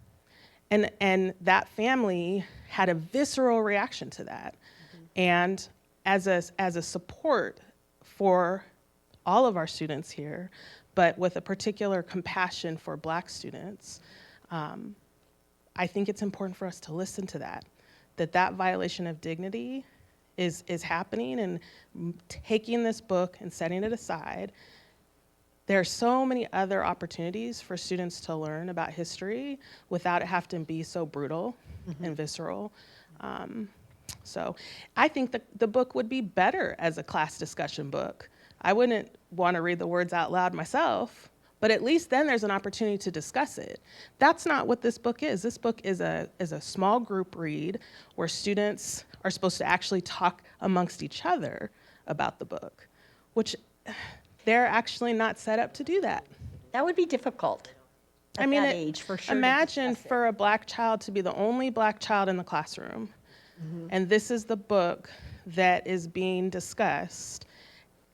And that family had a visceral reaction to that. And as a support for all of our students here, but with a particular compassion for Black students, I think it's important for us to listen to that violation of dignity is happening, and taking this book and setting it aside. There are so many other opportunities for students to learn about history without it having to be so brutal and visceral. So I think that the book would be better as a class discussion book. I wouldn't want to read the words out loud myself, but at least then there's an opportunity to discuss it. That's not what this book is. This book is a small group read where students are supposed to actually talk amongst each other about the book, which they're actually not set up to do that. That would be difficult at that age, for sure. Imagine for a Black child to be the only Black child in the classroom, and this is the book that is being discussed,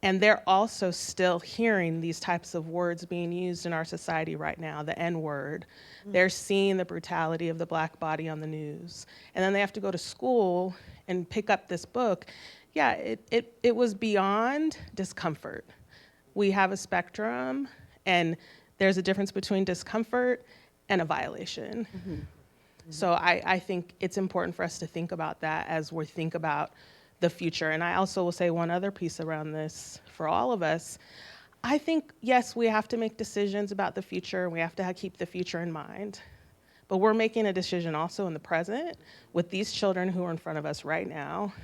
and they're also still hearing these types of words being used in our society right now, the N-word. They're seeing the brutality of the Black body on the news, and then they have to go to school and pick up this book. Yeah, it was beyond discomfort. We have a spectrum, and there's a difference between discomfort and a violation. So I think it's important for us to think about that as we think about the future. And I also will say one other piece around this for all of us. I think, yes, we have to make decisions about the future, and we have to keep the future in mind. But we're making a decision also in the present with these children who are in front of us right now,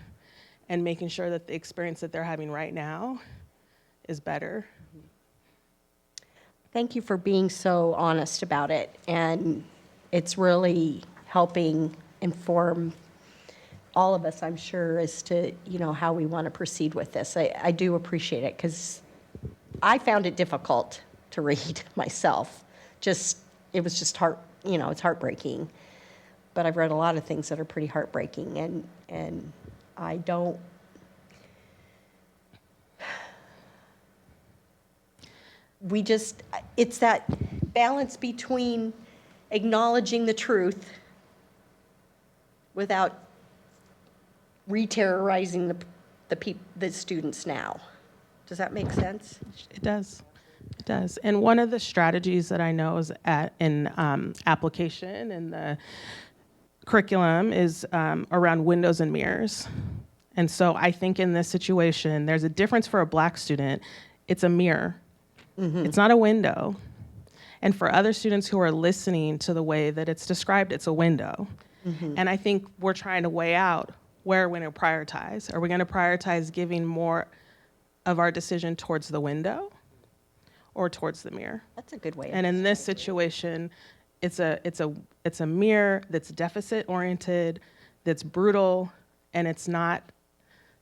and making sure that the experience that they're having right now is better. Thank you for being so honest about it, and it's really helping inform all of us, I'm sure, as to how we want to proceed with this. I do appreciate it, because I found it difficult to read myself. It was just it's heartbreaking. But I've read a lot of things that are pretty heartbreaking, and I don't. It's that balance between acknowledging the truth without re-terrorizing the students now. Does that make sense? It does. It does. And one of the strategies that I know is in application in the curriculum is around windows and mirrors. And so I think in this situation, there's a difference for a Black student. It's a mirror. It's not a window. And for other students who are listening to the way that it's described, it's a window. And I think we're trying to weigh out where we're going to prioritize. Are we going to prioritize giving more of our decision towards the window or towards the mirror? That's a good way. And in this situation, it's a mirror that's deficit oriented, that's brutal, and it's not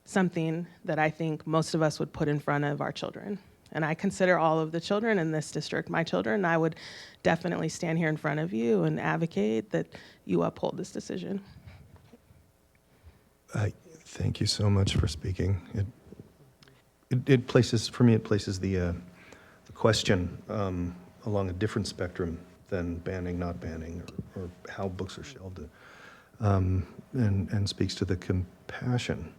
something that I think most of us would put in front of our children. And I consider all of the children in this district my children, and I would definitely stand here in front of you and advocate that you uphold this decision. Thank you so much for speaking. It places the question along a different spectrum than banning, not banning, or how books are shelved, and speaks to the compassion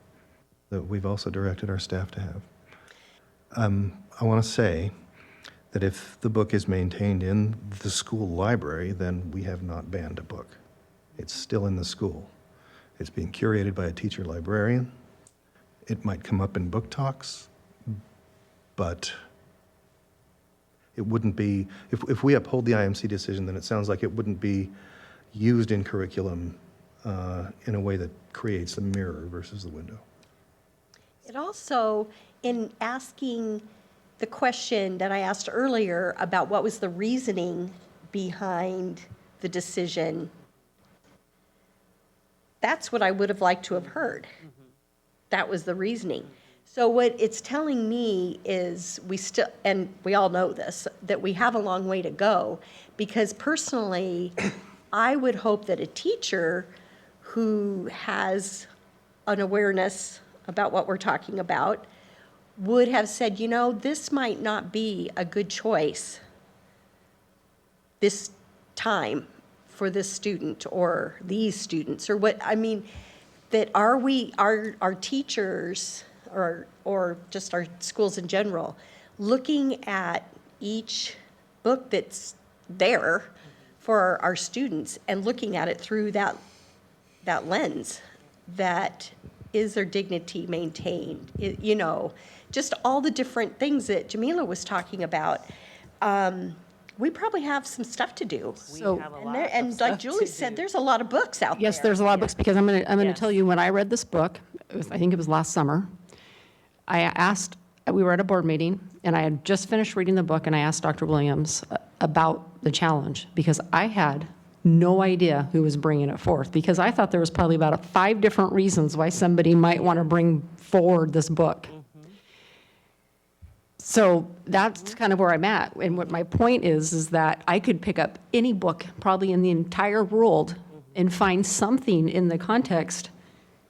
that we've also directed our staff to have. I want to say that if the book is maintained in the school library, then we have not banned a book. It's still in the school. It's being curated by a teacher librarian. It might come up in book talks, but it wouldn't be, if we uphold the IMC decision, then it sounds like it wouldn't be used in curriculum in a way that creates the mirror versus the window. It also, in asking the question that I asked earlier about what was the reasoning behind the decision, that's what I would have liked to have heard. That was the reasoning. So what it's telling me is we still, and we all know this, that we have a long way to go, because personally, I would hope that a teacher who has an awareness about what we're talking about would have said, you know, this might not be a good choice this time for this student or these students, or what, I mean, that our teachers or just our schools in general, looking at each book that's there for our students and looking at it through that lens, that is their dignity maintained? You know, just all the different things that Jamila was talking about. We probably have some stuff to do. So- And like Julie said, there's a lot of books out there. Yes, there's a lot of books, because I'm going to tell you, when I read this book, I think it was last summer, we were at a board meeting, and I had just finished reading the book, and I asked Dr. Williams about the challenge, because I had no idea who was bringing it forth, because I thought there was probably about 5 different reasons why somebody might want to bring forward this book. So that's kind of where I'm at. And what my point is that I could pick up any book probably in the entire world and find something in the context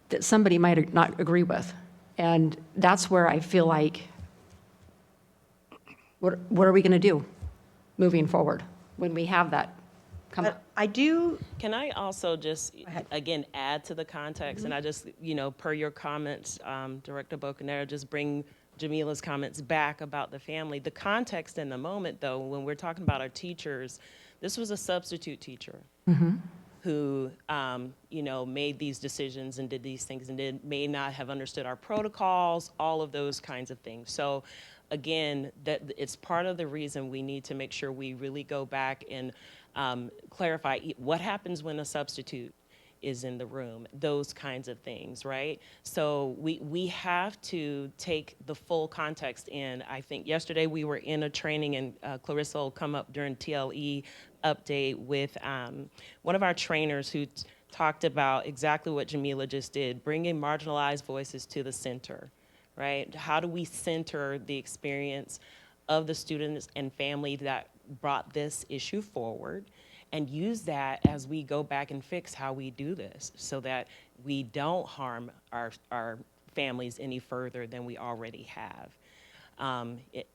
that somebody might not agree with. And that's where I feel like, what are we going to do moving forward when we have that come up? I do. Can I also just, again, add to the context? And I just, per your comments, Director Bocanero, just bring Jamila's comments back about the family. The context in the moment, though, when we're talking about our teachers, this was a substitute teacher who, made these decisions and did these things and may not have understood our protocols, all of those kinds of things. So again, that it's part of the reason we need to make sure we really go back and clarify what happens when a substitute is in the room, those kinds of things, right? So we have to take the full context in. I think yesterday we were in a training, and Clarissa will come up during TLE update with one of our trainers who talked about exactly what Jamila just did, bringing marginalized voices to the center, right? How do we center the experience of the students and family that brought this issue forward, and use that as we go back and fix how we do this so that we don't harm our families any further than we already have.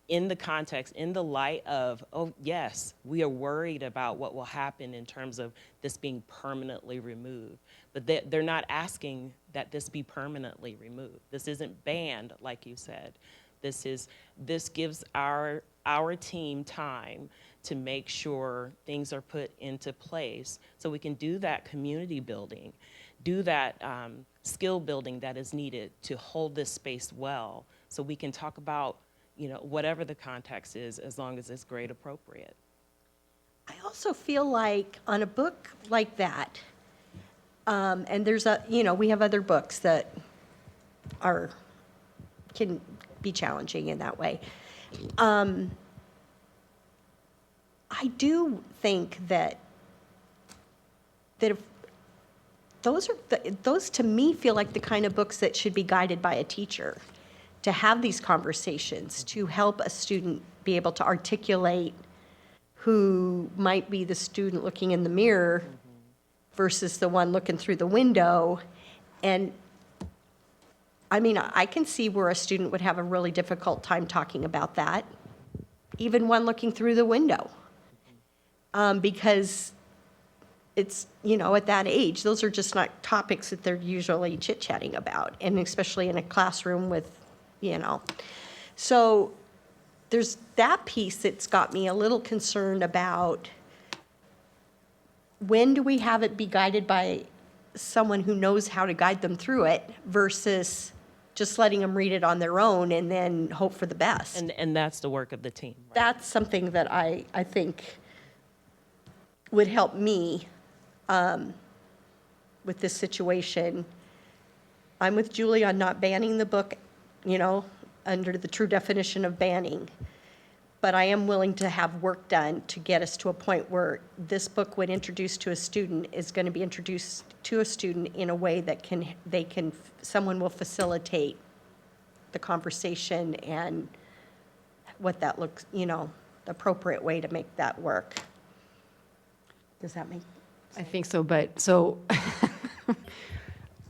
In the context, in the light of, oh, yes, we are worried about what will happen in terms of this being permanently removed. But they're not asking that this be permanently removed. This isn't banned, like you said. This gives our team time to make sure things are put into place so we can do that community building, do that skill building that is needed to hold this space well, so we can talk about, whatever the context is, as long as it's grade appropriate. I also feel like on a book like that, and there's we have other books that can be challenging in that way. I do think that if those to me feel like the kind of books that should be guided by a teacher, to have these conversations, to help a student be able to articulate who might be the student looking in the mirror versus the one looking through the window. And I mean, I can see where a student would have a really difficult time talking about that, even one looking through the window. Because it's, at that age, those are just not topics that they're usually chit-chatting about, and especially in a classroom with, So there's that piece that's got me a little concerned about when do we have it be guided by someone who knows how to guide them through it versus just letting them read it on their own and then hope for the best. And that's the work of the team. Right? That's something that I think would help me with this situation. I'm with Julie on not banning the book, under the true definition of banning. but I am willing to have work done to get us to a point where this book, when introduced to a student, is going to be introduced to a student in a way that someone will facilitate the conversation and what that looks, the appropriate way to make that work. Does that make? I think so, but,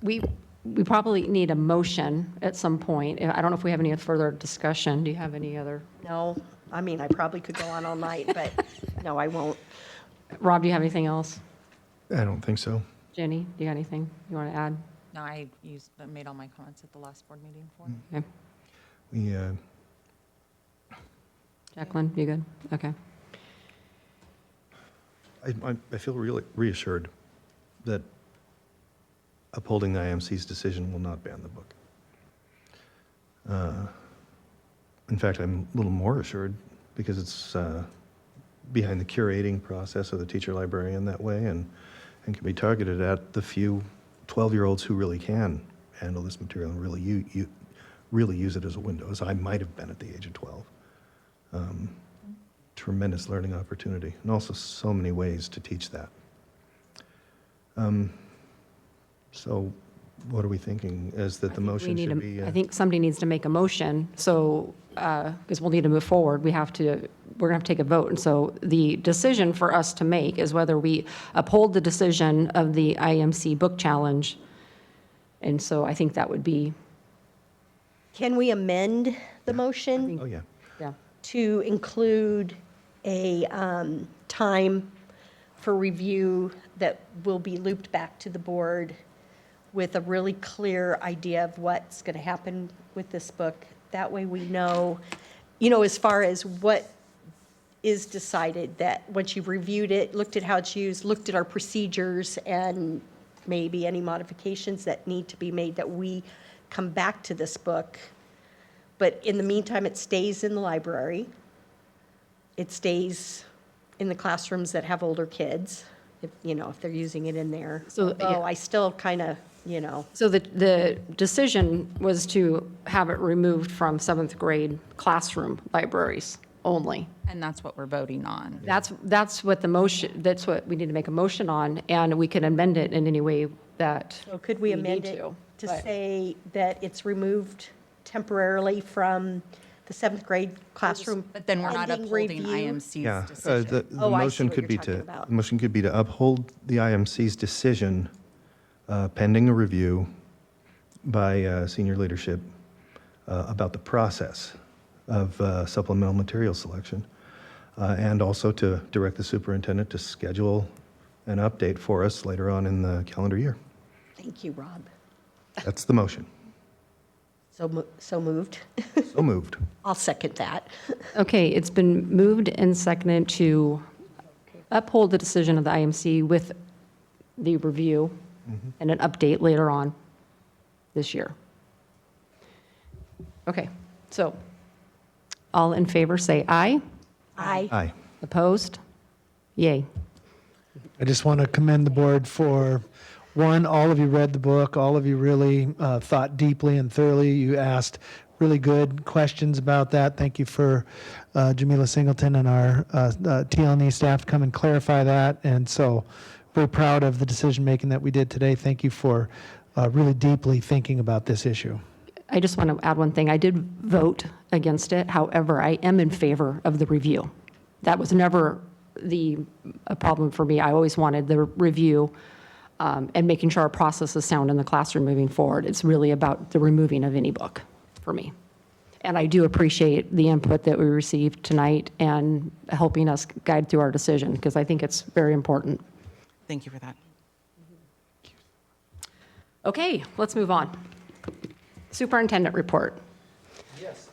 we probably need a motion at some point. I don't know if we have any further discussion. Do you have any other? No, I mean, I probably could go on all night, but no, I won't. Rob, do you have anything else? I don't think so. Jenny, do you got anything you want to add? No, I made all my comments at the last board meeting for. Okay. We, Jacqueline, you good? Okay. I feel really reassured that upholding the IMC's decision will not ban the book. In fact, I'm a little more assured because it's behind the curating process of the teacher librarian that way and can be targeted at the few 12-year-olds who really can handle this material and really use it as a window, as I might have been at the age of 12. Tremendous learning opportunity, and also so many ways to teach that. So what are we thinking? Is that the motion should be? I think somebody needs to make a motion, so, because we'll need to move forward, we're going to have to take a vote. And so the decision for us to make is whether we uphold the decision of the IMC Book Challenge. And so I think that would be. Can we amend the motion? Oh, yeah. Yeah. To include a time for review that will be looped back to the board with a really clear idea of what's going to happen with this book. That way we know, as far as what is decided, that once you've reviewed it, looked at how it's used, looked at our procedures, and maybe any modifications that need to be made, that we come back to this book. But in the meantime, it stays in the library. It stays in the classrooms that have older kids, if they're using it in there. So, yeah. I still kind of, So the decision was to have it removed from 7th grade classroom libraries only. And that's what we're voting on. That's what the motion, that's what we need to make a motion on, and we can amend it in any way that So could we amend need it to but- say that it's removed temporarily from the 7th grade classroom? But then we're not pending upholding review? IMC's Yeah, decision. the Oh, I see motion what could you're be talking to, about. the motion could be to uphold the IMC's decision pending a review by senior leadership about the process of supplemental material selection, and also to direct the superintendent to schedule an update for us later on in the calendar year. Thank you, Rob. That's the motion. So moved. So moved. I'll second that. Okay, it's been moved and seconded to uphold the decision of the IMC with the review and an update later on this year. Okay, so all in favor say aye. Aye. Aye. Opposed? Yay. I just want to commend the board for, one, all of you read the book, all of you really thought deeply and thoroughly. You asked really good questions about that. Thank you for Jamila Singleton and our TLNE staff to come and clarify that. And so very proud of the decision-making that we did today. Thank you for really deeply thinking about this issue. I just want to add one thing. I did vote against it. However, I am in favor of the review. That was never a problem for me. I always wanted the review and making sure our process is sound in the classroom moving forward. It's really about the removing of any book for me. And I do appreciate the input that we received tonight and helping us guide through our decision, because I think it's very important. Thank you for that. Okay, let's move on. Superintendent report. Yes.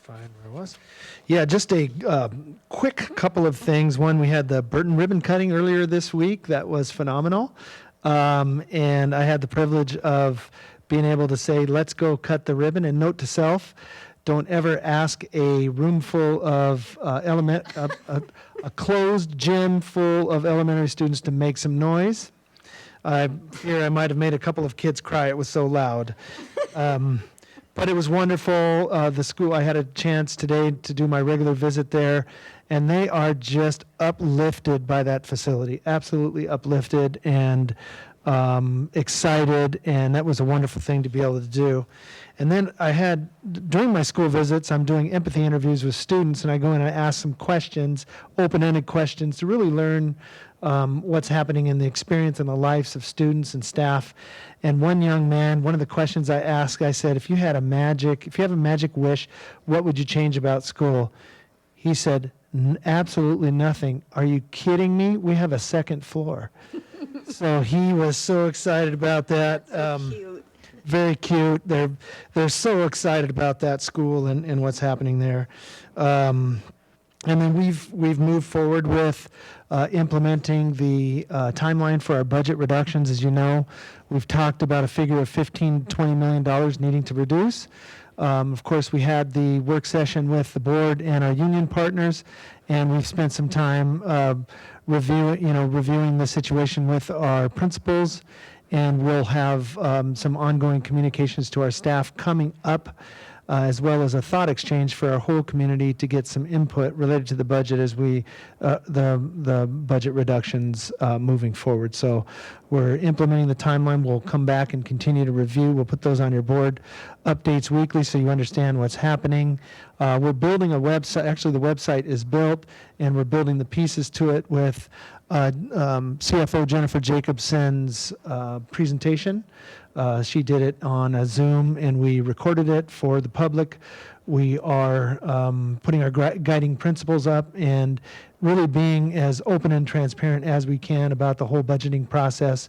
Find where I was. Yeah, just a quick couple of things. One, we had the Burton ribbon cutting earlier this week. That was phenomenal. And I had the privilege of being able to say, let's go cut the ribbon. And note to self, don't ever ask a room full of a closed gym full of elementary students to make some noise. I fear I might have made a couple of kids cry. It was so loud. But it was wonderful. The school, I had a chance today to do my regular visit there, and they are just uplifted by that facility, absolutely uplifted and excited, and that was a wonderful thing to be able to do. And then I had, during my school visits, I'm doing empathy interviews with students, and I go in and I ask some questions, open-ended questions, to really learn what's happening in the experience and the lives of students and staff. And one young man, one of the questions I asked, I said, if you have a magic wish, what would you change about school? He said, absolutely nothing. Are you kidding me? We have a second floor. So he was so excited about that. Cute. Very cute. They're so excited about that school and what's happening there. And then we've moved forward with implementing the timeline for our budget reductions. As you know, we've talked about a figure of $15-20 million needing to reduce. Of course, we had the work session with the board and our union partners, and we've spent some time reviewing the situation with our principals, and we'll have some ongoing communications to our staff coming up, as well as a thought exchange for our whole community to get some input related to the budget as we the budget reductions moving forward. So we're implementing the timeline. We'll come back and continue to review. We'll put those on your board updates weekly so you understand what's happening. We're building a website. Actually, the website is built, and we're building the pieces to it with CFO Jennifer Jacobson's presentation. She did it on a Zoom, and we recorded it for the public. We are putting our guiding principles up and really being as open and transparent as we can about the whole budgeting process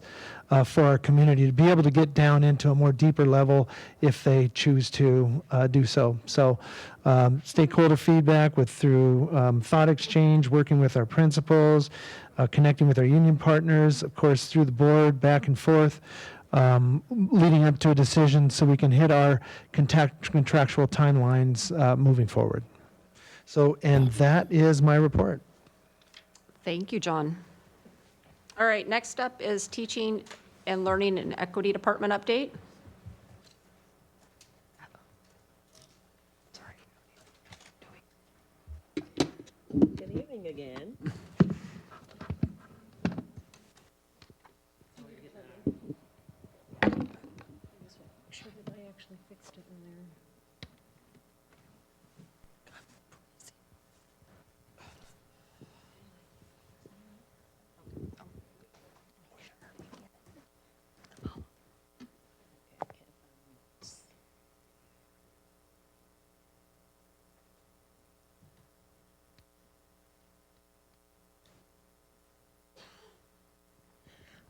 for our community to be able to get down into a more deeper level if they choose to do so. So stakeholder feedback through thought exchange, working with our principals, connecting with our union partners, of course, through the board, back and forth, leading up to a decision so we can hit our contractual timelines moving forward. So, and that is my report. Thank you, John. All right, next up is Teaching and Learning and Equity Department update. Good evening again. Sure that I actually fixed it in there.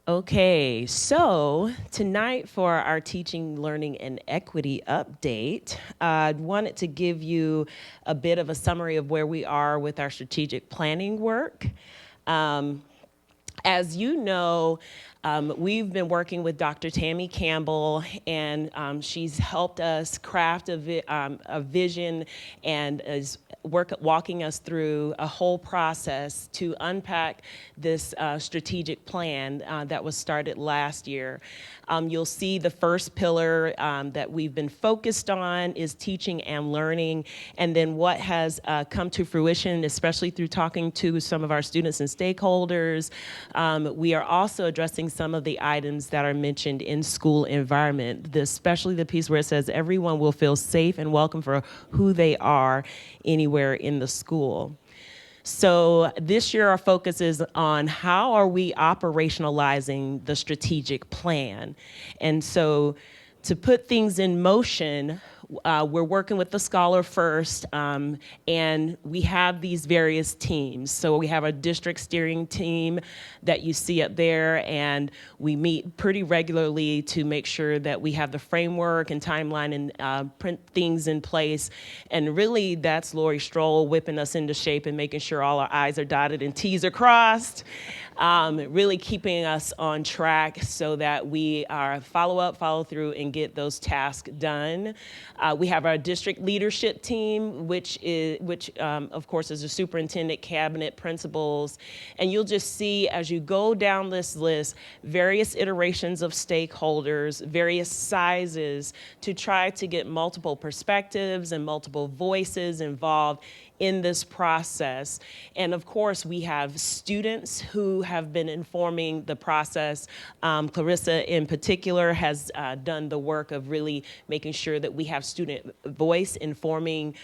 Okay, so tonight for our Teaching, Learning, and Equity update, I wanted to give you a bit of a summary of where we are with our strategic planning work. As you know, we've been working with Dr. Tammy Campbell, and she's helped us craft a vision and is walking us through a whole process to unpack this strategic plan that was started last year. You'll see the first pillar that we've been focused on is teaching and learning, and then what has come to fruition, especially through talking to some of our students and stakeholders. We are also addressing some of the items that are mentioned in school environment, especially the piece where it says everyone will feel safe and welcome for who they are anywhere in the school. So this year our focus is on how are we operationalizing the strategic plan. And so to put things in motion, we're working with the Scholar first, and we have these various teams. So we have a district steering team that you see up there, and we meet pretty regularly to make sure that we have the framework and timeline and print things in place. And really, that's Lori Stroll whipping us into shape and making sure all our I's are dotted and T's are crossed. Really keeping us on track so that we are follow through, and get those tasks done. We have our district leadership team, which of course is the superintendent, cabinet, principals, and you'll just see as you go down this list, various iterations of stakeholders, various sizes to try to get multiple perspectives and multiple voices involved in this process. And of course, we have students who have been informing the process. Clarissa in particular has done the work of really making sure that we have student voice informing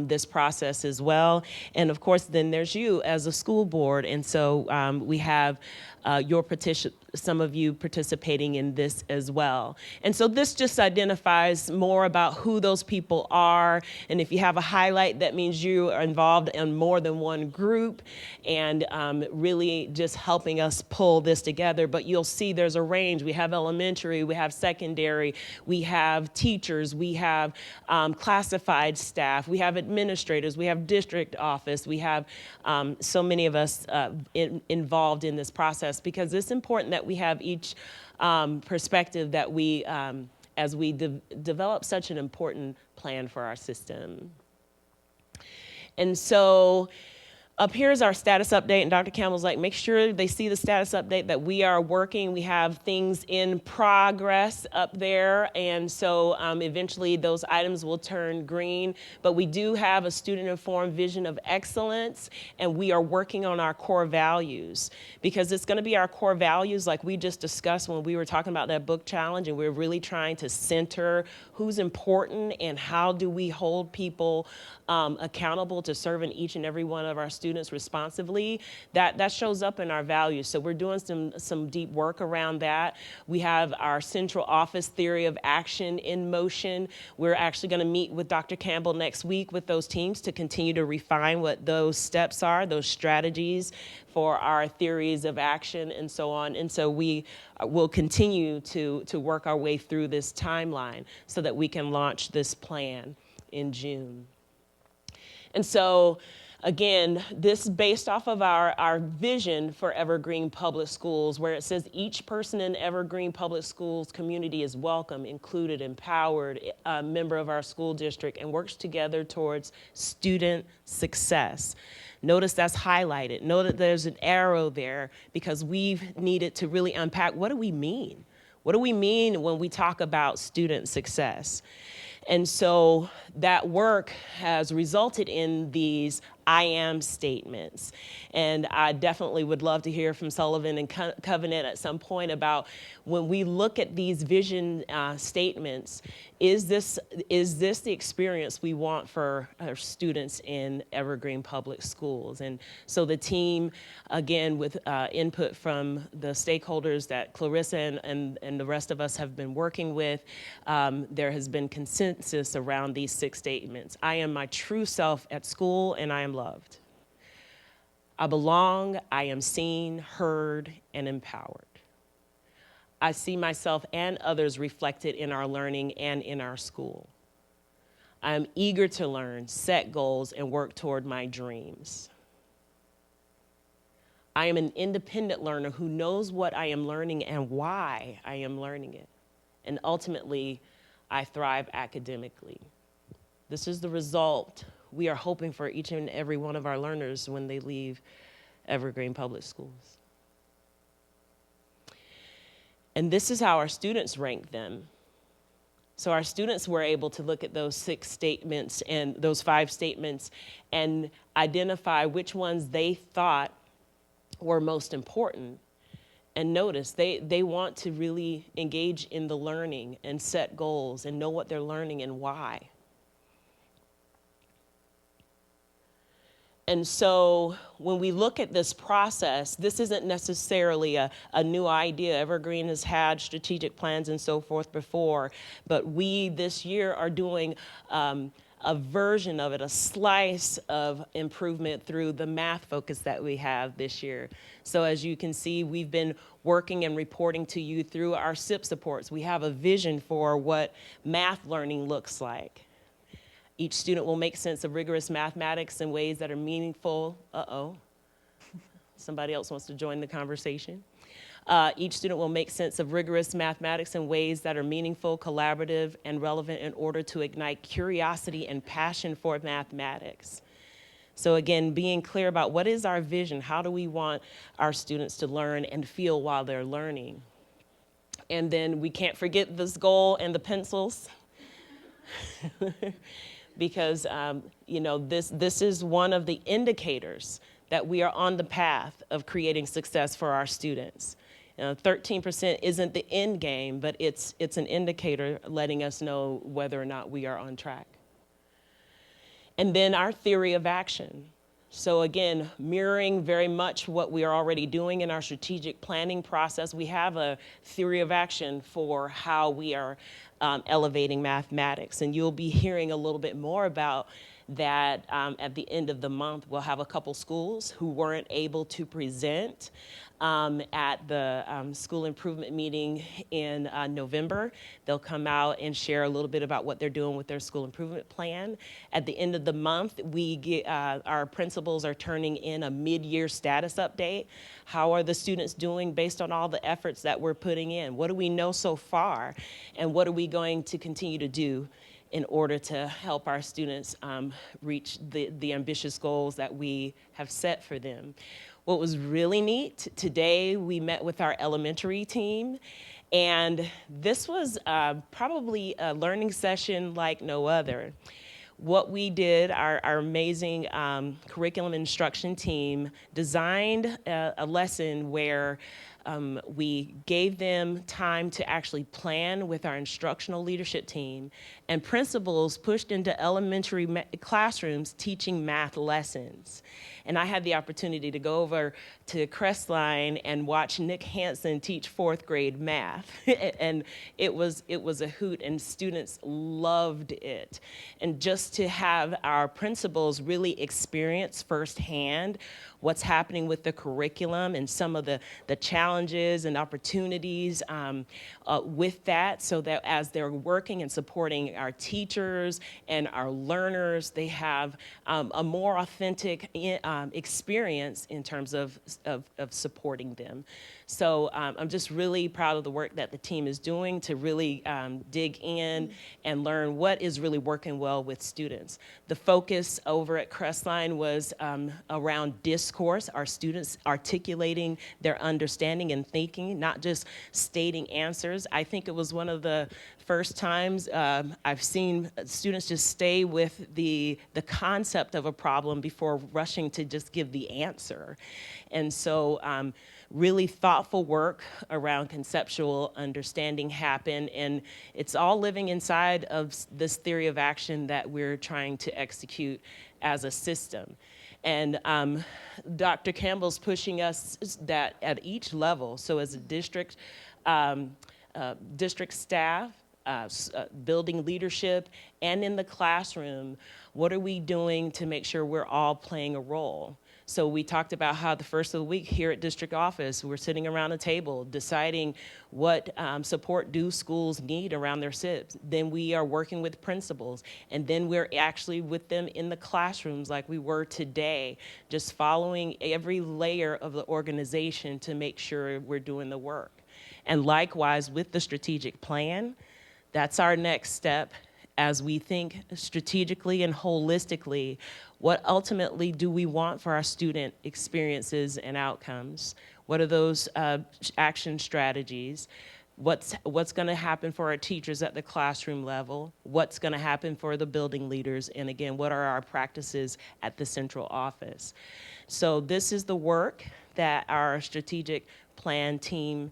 this process as well. And of course, then there's you as a school board. And so we have some of you participating in this as well. And so this just identifies more about who those people are. And if you have a highlight, that means you are involved in more than one group and really just helping us pull this together. But you'll see there's a range. We have elementary, we have secondary, we have teachers, we have classified staff, we have administrators, we have district office, we have so many of us involved in this process, because it's important that we have each perspective that we, as we develop such an important plan for our system. And so up here is our status update, and Dr. Campbell's like, make sure they see the status update that we are working. We have things in progress up there, and so eventually those items will turn green. But we do have a student-informed vision of excellence, and we are working on our core values, because it's going to be our core values like we just discussed when we were talking about that book challenge, and we're really trying to center who's important and how do we hold people accountable to serving each and every one of our students responsively. That shows up in our values. So we're doing some deep work around that. We have our central office theory of action in motion. We're actually going to meet with Dr. Campbell next week with those teams to continue to refine what those steps are, those strategies for our theories of action and so on. And so we will continue to work our way through this timeline so that we can launch this plan in June. And so, again, this is based off of our vision for Evergreen Public Schools, where it says each person in Evergreen Public Schools community is welcome, included, empowered, a member of our school district, and works together towards student success. Notice that's highlighted. Note that there's an arrow there, because we've needed to really unpack, what do we mean? What do we mean when we talk about student success? And so that work has resulted in these I am statements. And I definitely would love to hear from Sullivan and Covenant at some point about, when we look at these vision statements, is this the experience we want for our students in Evergreen Public Schools? And so the team, again, with input from the stakeholders that Clarissa and the rest of us have been working with, there has been consensus around these 6 statements. I am my true self at school, and I am loved. I belong, I am seen, heard, and empowered. I see myself and others reflected in our learning and in our school. I am eager to learn, set goals, and work toward my dreams. I am an independent learner who knows what I am learning and why I am learning it. And ultimately, I thrive academically. This is the result we are hoping for each and every one of our learners when they leave Evergreen Public Schools. And this is how our students rank them. So our students were able to look at those 6 statements and those 5 statements and identify which ones they thought were most important. And notice, they want to really engage in the learning and set goals and know what they're learning and why. And so when we look at this process, this isn't necessarily a new idea. Evergreen has had strategic plans and so forth before, but we this year are doing a version of it, a slice of improvement through the math focus that we have this year. So as you can see, we've been working and reporting to you through our SIP supports. We have a vision for what math learning looks like. Each student will make sense of rigorous mathematics in ways that are meaningful. Somebody else wants to join the conversation. Each student will make sense of rigorous mathematics in ways that are meaningful, collaborative, and relevant in order to ignite curiosity and passion for mathematics. So again, being clear about what is our vision, how do we want our students to learn and feel while they're learning. And then we can't forget this goal and the pencils. Because this is one of the indicators that we are on the path of creating success for our students. 13% isn't the end game, but it's an indicator letting us know whether or not we are on track. And then our theory of action. So again, mirroring very much what we are already doing in our strategic planning process, we have a theory of action for how we are elevating mathematics. And you'll be hearing a little bit more about that at the end of the month. We'll have a couple schools who weren't able to present at the school improvement meeting in November. They'll come out and share a little bit about what they're doing with their school improvement plan. At the end of the month, our principals are turning in a mid-year status update. How are the students doing based on all the efforts that we're putting in? What do we know so far? And what are we going to continue to do in order to help our students reach the ambitious goals that we have set for them? What was really neat, today we met with our elementary team, and this was probably a learning session like no other. What we did, our amazing curriculum instruction team designed a lesson where we gave them time to actually plan with our instructional leadership team, and principals pushed into elementary classrooms teaching math lessons. And I had the opportunity to go over to Crestline and watch Nick Hansen teach fourth grade math. And it was a hoot, and students loved it. And just to have our principals really experience firsthand what's happening with the curriculum and some of the challenges and opportunities with that, so that as they're working and supporting our teachers and our learners, they have a more authentic experience in terms of supporting them. So I'm just really proud of the work that the team is doing to really dig in and learn what is really working well with students. The focus over at Crestline was around discourse, our students articulating their understanding and thinking, not just stating answers. I think it was one of the first times I've seen students just stay with the concept of a problem before rushing to just give the answer. And so really thoughtful work around conceptual understanding happened, and it's all living inside of this theory of action that we're trying to execute as a system. And Dr. Campbell's pushing us that at each level, so as a district, district staff, building leadership, and in the classroom, what are we doing to make sure we're all playing a role? So we talked about how the first of the week here at district office, we're sitting around a table deciding what support do schools need around their SIBs. Then we are working with principals, and then we're actually with them in the classrooms like we were today, just following every layer of the organization to make sure we're doing the work. And likewise with the strategic plan, that's our next step as we think strategically and holistically, what ultimately do we want for our student experiences and outcomes? What are those action strategies? What's going to happen for our teachers at the classroom level? What's going to happen for the building leaders? And again, what are our practices at the central office? So this is the work that our strategic plan team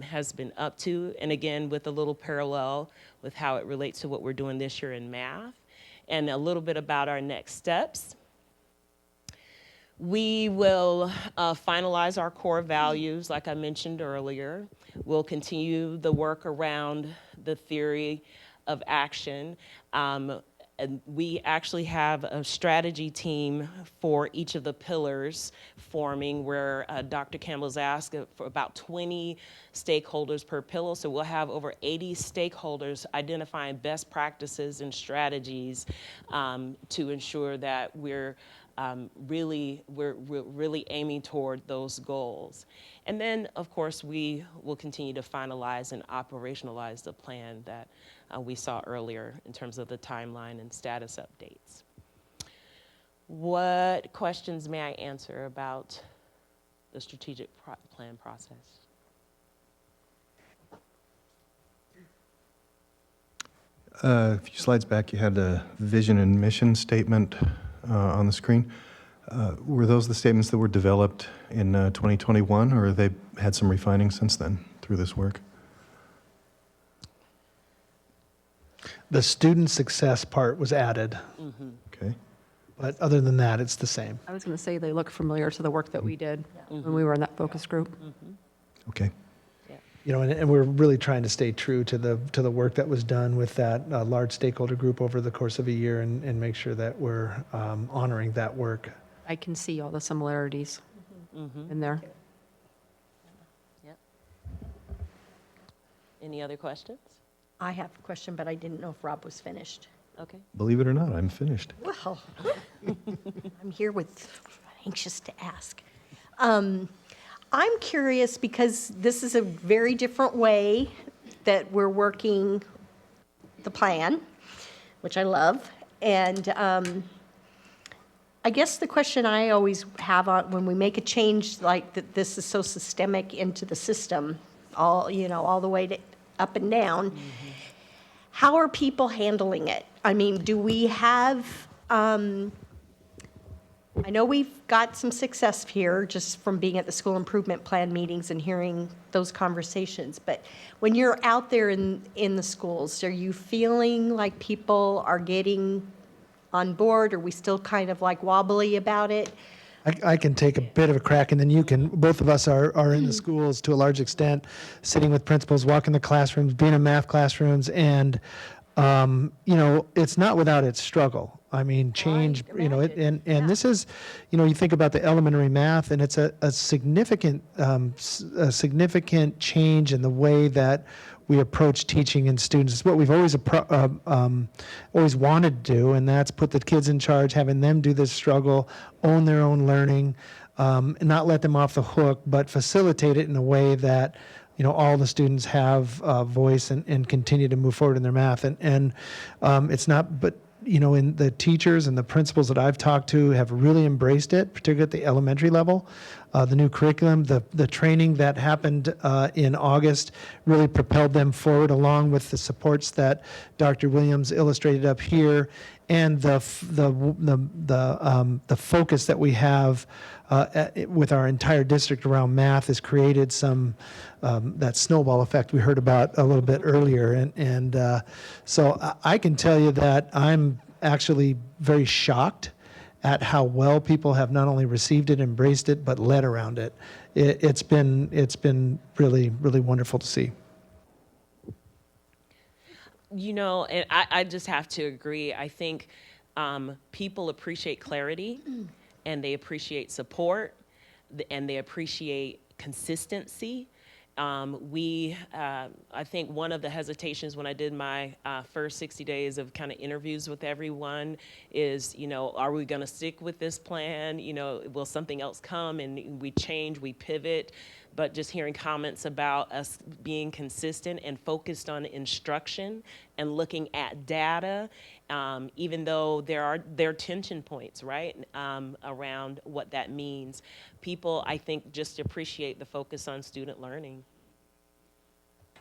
has been up to, and again, with a little parallel with how it relates to what we're doing this year in math, and a little bit about our next steps. We will finalize our core values, like I mentioned earlier. We'll continue the work around the theory of action. And we actually have a strategy team for each of the pillars forming, where Dr. Campbell's asked for about 20 stakeholders per pillar. So we'll have over 80 stakeholders identifying best practices and strategies to ensure that we're we're really aiming toward those goals. And then, of course, we will continue to finalize and operationalize the plan that we saw earlier in terms of the timeline and status updates. What questions may I answer about the strategic plan process? A few slides back, you had a vision and mission statement on the screen. Were those the statements that were developed in 2021, or have they had some refining since then through this work? The student success part was added, Okay. but other than that, it's the same. I was going to say they look familiar to the work that we did when we were in that focus group. Okay. You know, and we're really trying to stay true to the work that was done with that large stakeholder group over the course of a year, and make sure that we're honoring that work. I can see all the similarities in there. Yep. Any other questions? I have a question, but I didn't know if Rob was finished. Okay. Believe it or not, I'm finished. Well, I'm here with, anxious to ask. I'm curious because this is a very different way that we're working the plan, which I love. And I guess the question I always have on when we make a change like that, this is so systemic into the system, all the way to up and down. How are people handling it? I mean, do we have? I know we've got some success here just from being at the school improvement plan meetings and hearing those conversations. But when you're out there in the schools, are you feeling like people are getting on board? Are we still kind of like wobbly about it? I can take a bit of a crack, and then you can. Both of us are in the schools to a large extent, sitting with principals, walking the classrooms, being in math classrooms, and it's not without its struggle. I mean, change, and this is, you think about the elementary math, and it's a significant change in the way that we approach teaching and students. It's what we've always wanted to do, and that's put the kids in charge, having them do this struggle, own their own learning, and not let them off the hook, but facilitate it in a way that all the students have a voice and continue to move forward in their math. And it's not, but in the teachers and the principals that I've talked to have really embraced it, particularly at the elementary level. The new curriculum, the training that happened in August really propelled them forward, along with the supports that Dr. Williams illustrated up here, and the focus that we have with our entire district around math has created some that snowball effect we heard about a little bit earlier, and so I can tell you that I'm actually very shocked at how well people have not only received it, embraced it, but led around it. It's been really, really wonderful to see. And I just have to agree. I think people appreciate clarity, and they appreciate support, and they appreciate consistency. I think one of the hesitations when I did my first 60 days of kind of interviews with everyone is, are we going to stick with this plan? Will something else come and we change, we pivot? But just hearing comments about us being consistent and focused on instruction and looking at data, even though there are tension points, right, around what that means. People, I think, just appreciate the focus on student learning.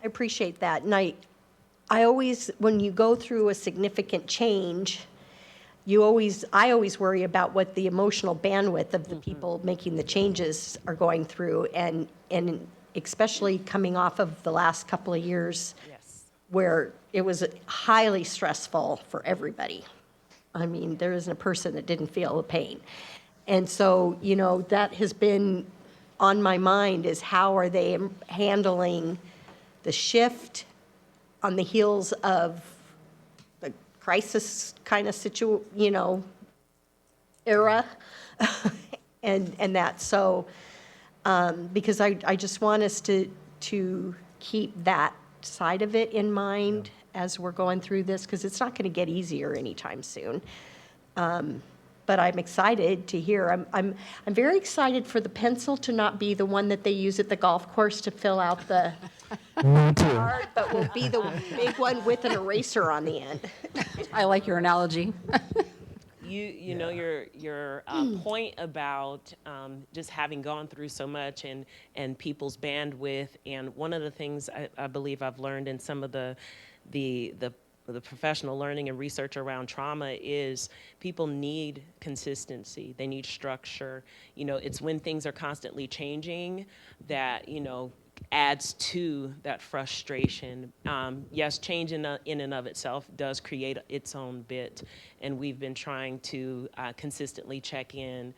I appreciate that. And I always, when you go through a significant change, I always worry about what the emotional bandwidth of the people making the changes are going through, and especially coming off of the last couple of years, where it was highly stressful for everybody. I mean, there isn't a person that didn't feel the pain. And so, that has been on my mind, is how are they handling the shift on the heels of the crisis kind of era, and that. So, because I just want us to keep that side of it in mind as we're going through this, because it's not going to get easier anytime soon. but I'm excited to hear. I'm very excited for the pencil to not be the one that they use at the golf course to fill out the card, but will be the big one with an eraser on the end. I like your analogy. You know your point about just having gone through so much and people's bandwidth, and one of the things I believe I've learned in some of the professional learning and research around trauma is people need consistency. They need structure. You know, it's when things are constantly changing that, you know, adds to that frustration. Yes, change in and of itself does create its own bit, and we've been trying to consistently check in.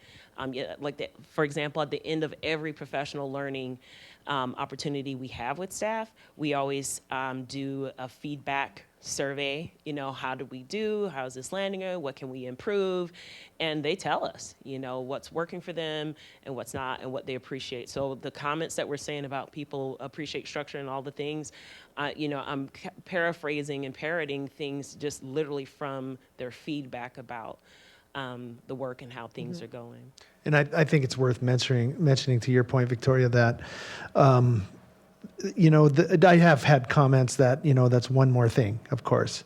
For example, at the end of every professional learning opportunity we have with staff, we always do a feedback survey. You know, how do we do? How's this landing? What can we improve? And they tell us, you know, what's working for them and what's not, and what they appreciate. So the comments that we're saying about people appreciate structure and all the things, you know, I'm paraphrasing and parroting things just literally from their feedback about the work and how things are going. And I think it's worth mentioning to your point, Victoria, that you know, I have had comments that, you know, that's one more thing, of course,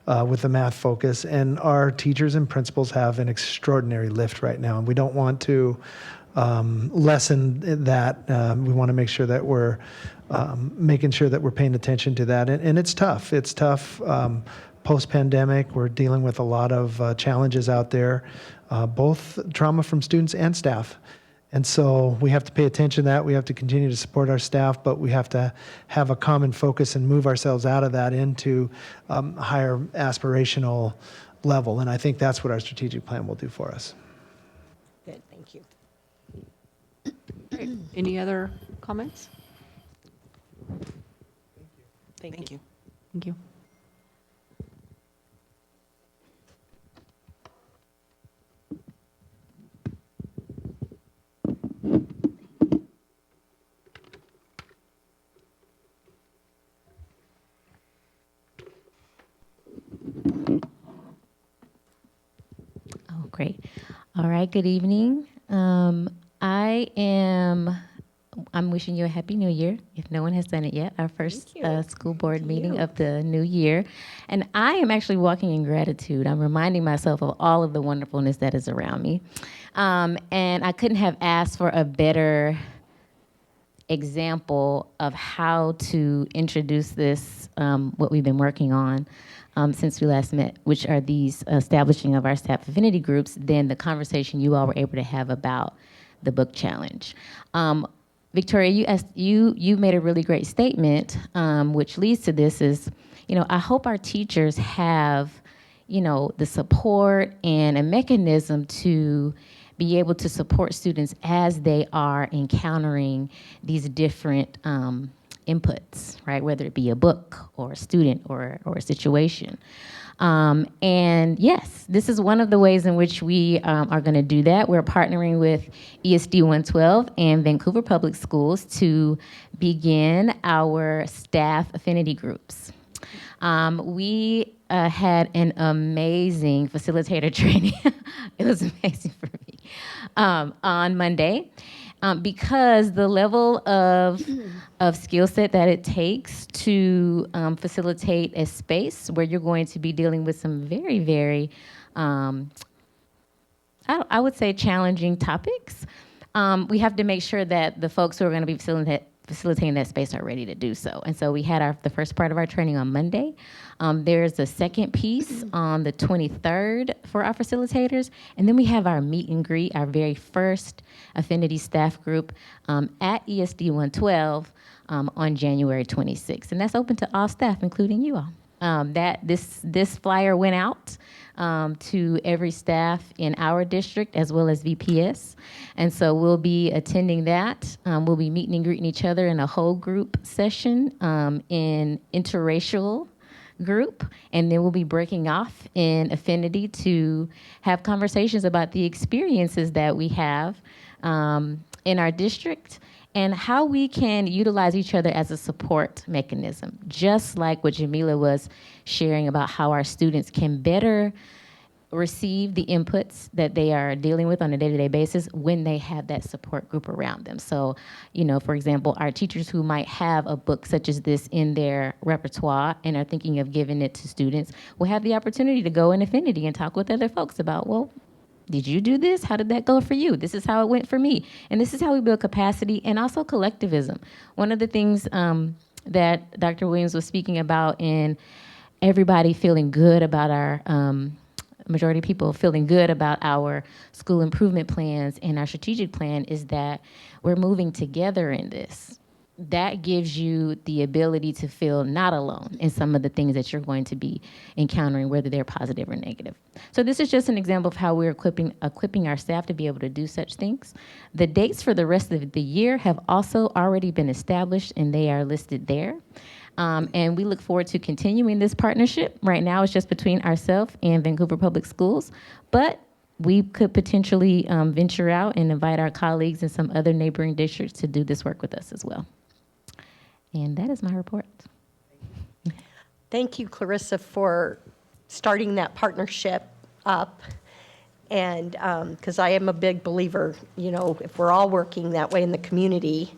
with the math focus. And our teachers and principals have an extraordinary lift right now. And we don't want to lessen that. We want to make sure that we're making sure that we're paying attention to that. And it's tough. It's tough. Post-pandemic, we're dealing with a lot of challenges out there, both trauma from students and staff. And so we have to pay attention to that. We have to continue to support our staff, but we have to have a common focus and move ourselves out of that into a higher aspirational level. And I think that's what our strategic plan will do for us. Good, thank you. Great. Any other comments? Thank you. Thank you. Oh, great. All right, good evening. I'm wishing you a happy new year, if no one has done it yet, our first school board meeting of the new year. And I am actually walking in gratitude. I'm reminding myself of all of the wonderfulness that is around me. And I couldn't have asked for a better example of how to introduce this, what we've been working on since we last met, which are these establishing of our staff affinity groups, than the conversation you all were able to have about the book challenge. Victoria, you made a really great statement, which leads to this is, you know, I hope our teachers have, you know, the support and a mechanism to be able to support students as they are encountering these different inputs, right? Whether it be a book or a student or a situation. And yes, this is one of the ways in which we are going to do that. We're partnering with ESD 112 and Vancouver Public Schools to begin our staff affinity groups. We had an amazing facilitator training. It was amazing for me on Monday. Because the level of skill set that it takes to facilitate a space where you're going to be dealing with some very, very, I would say, challenging topics, we have to make sure that the folks who are going to be facilitating that space are ready to do so. And so we had the first part of our training on Monday. There's a second piece on the 23rd for our facilitators. And then we have our meet and greet, our very first affinity staff group at ESD 112 on January 26th. And that's open to all staff, including you all. This flyer went out to every staff in our district as well as VPS. And so we'll be attending that. We'll be meeting and greeting each other in a whole group session in interracial group, and then we'll be breaking off in affinity to have conversations about the experiences that we have in our district and how we can utilize each other as a support mechanism, just like what Jamila was sharing about how our students can better receive the inputs that they are dealing with on a day-to-day basis when they have that support group around them. So, for example, our teachers who might have a book such as this in their repertoire and are thinking of giving it to students will have the opportunity to go in Affinity and talk with other folks about, well, did you do this? How did that go for you? This is how it went for me. And this is how we build capacity and also collectivism. One of the things that Dr. Williams was speaking about in everybody feeling good about our majority of people feeling good about our school improvement plans and our strategic plan is that we're moving together in this. That gives you the ability to feel not alone in some of the things that you're going to be encountering, whether they're positive or negative. So this is just an example of how we're equipping our staff to be able to do such things. The dates for the rest of the year have also already been established, and they are listed there. And we look forward to continuing this partnership. Right now, it's just between ourselves and Vancouver Public Schools, but we could potentially venture out and invite our colleagues in some other neighboring districts to do this work with us as well. And that is my report. Thank you, Clarissa, for starting that partnership up. And because I am a big believer, if we're all working that way in the community,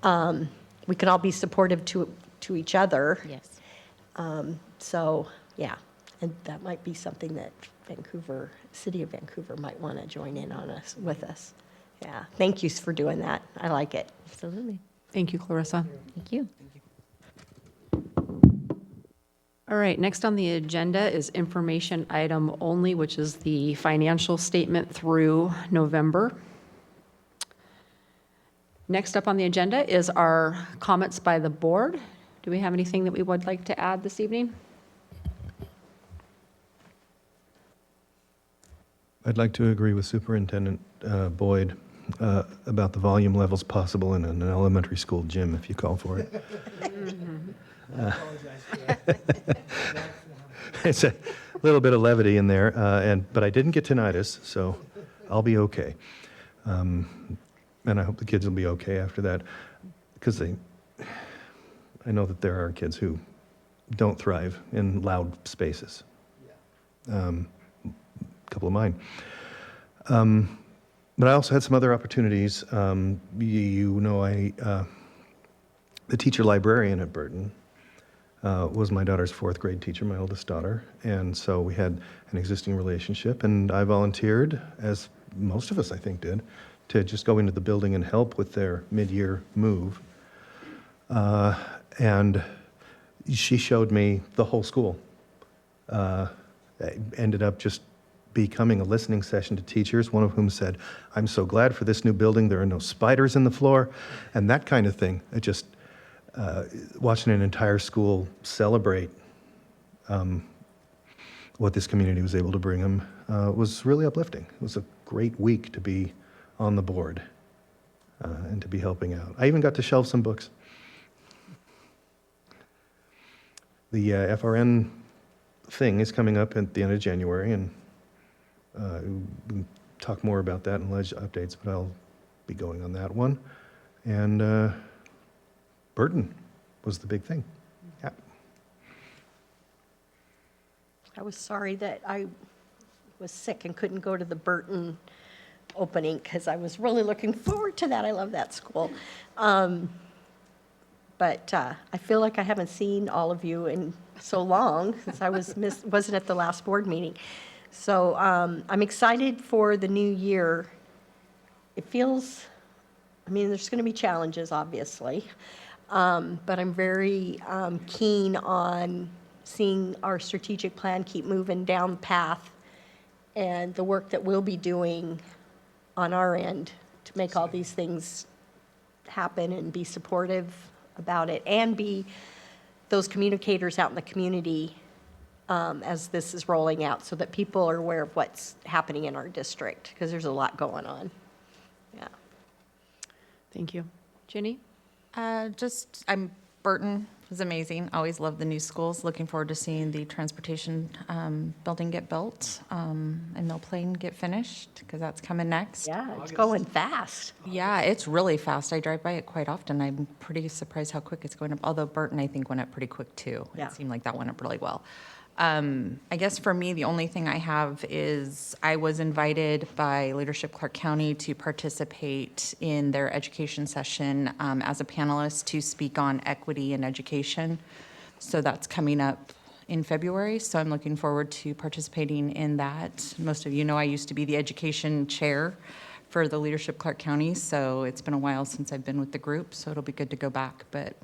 we can all be supportive to each other. Yes. So, yeah, and that might be something that City of Vancouver might want to join in on with us. Yeah, thank you for doing that. I like it. Absolutely. Thank you, Clarissa. Thank you. All right, next on the agenda is information item only, which is the financial statement through November. Next up on the agenda is our comments by the board. Do we have anything that we would like to add this evening? I'd like to agree with Superintendent Boyd about the volume levels possible in an elementary school gym if you call for it. It's a little bit of levity in there, but I didn't get tinnitus, so I'll be okay. And I hope the kids will be okay after that, because I know that there are kids who don't thrive in loud spaces. A couple of mine. But I also had some other opportunities. The teacher librarian at Burton was my daughter's fourth grade teacher, my oldest daughter. And so we had an existing relationship, and I volunteered, as most of us I think did, to just go into the building and help with their mid-year move. And she showed me the whole school. It ended up just becoming a listening session to teachers, one of whom said, "I'm so glad for this new building, there are no spiders in the floor," and that kind of thing. It just, watching an entire school celebrate what this community was able to bring them was really uplifting. It was a great week to be on the board and to be helping out. I even got to shelve some books. The FRN thing is coming up at the end of January, and we'll talk more about that in ledge updates, but I'll be going on that one. And Burton was the big thing. Yeah. I was sorry that I was sick and couldn't go to the Burton opening because I was really looking forward to that. I love that school. But I feel like I haven't seen all of you in so long since I wasn't at the last board meeting. So I'm excited for the new year. It feels, there's going to be challenges, obviously, but I'm very keen on seeing our strategic plan keep moving down the path and the work that we'll be doing on our end to make all these things happen and be supportive about it and be those communicators out in the community as this is rolling out so that people are aware of what's happening in our district because there's a lot going on. Yeah. Thank you. Ginny? Burton was amazing. Always loved the new schools. Looking forward to seeing the transportation building get built and Mill Plain get finished because that's coming next. Yeah, it's going fast. Yeah, it's really fast. I drive by it quite often. I'm pretty surprised how quick it's going up. Although Burton, I think, went up pretty quick too. Yeah. It seemed like that went up really well. I guess for me, the only thing I have is I was invited by Leadership Clark County to participate in their education session as a panelist to speak on equity in education. So that's coming up in February. So I'm looking forward to participating in that. Most of you know I used to be the education chair for the Leadership Clark County. So it's been a while since I've been with the group. So it'll be good to go back. But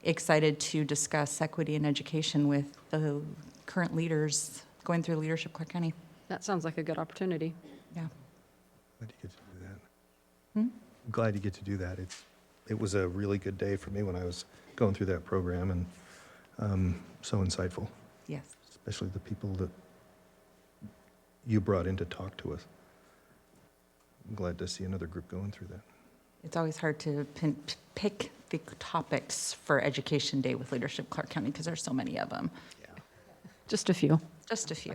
excited to discuss equity in education with the current leaders going through Leadership Clark County. That sounds like a good opportunity. Yeah. Glad you get to do that. I'm glad you get to do that. It was a really good day for me when I was going through that program, and so insightful. Yes. Especially the people that you brought in to talk to us. I'm glad to see another group going through that. It's always hard to pick the topics for Education Day with Leadership Clark County because there's so many of them. Just a few. Just a few.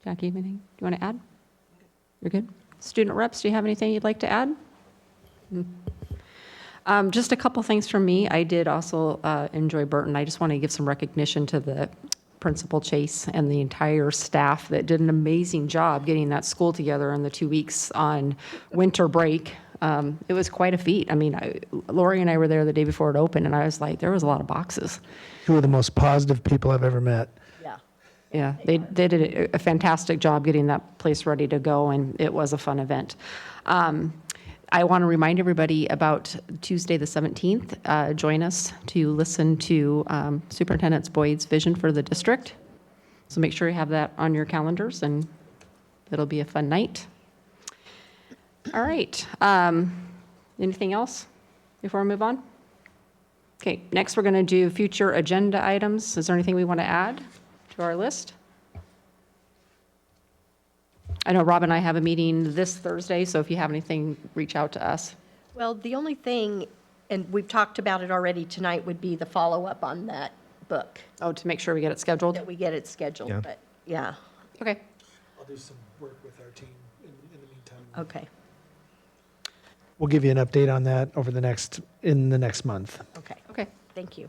Jackie, anything you want to add? You're good? Student reps, do you have anything you'd like to add? Just a couple things from me. I did also enjoy Burton. I just want to give some recognition to the Principal Chase and the entire staff that did an amazing job getting that school together in the 2 weeks on winter break. It was quite a feat. I mean, Lori and I were there the day before it opened, and I was like, there was a lot of boxes. Two of the most positive people I've ever met. Yeah, they did a fantastic job getting that place ready to go, and it was a fun event. I want to remind everybody about Tuesday, the 17th. Join us to listen to Superintendent Boyd's vision for the district. So make sure you have that on your calendars, and it'll be a fun night. All right. Anything else before I move on? Okay, next we're going to do future agenda items. Is there anything we want to add to our list? I know Rob and I have a meeting this Thursday, so if you have anything, reach out to us. Well, the only thing, and we've talked about it already tonight, would be the follow-up on that book. Oh, to make sure we get it scheduled? That we get it scheduled, Yeah. but, yeah, Okay. I'll do some work with our team in the meantime. okay, We'll give you an update on that in the next month. okay. Okay. Thank you.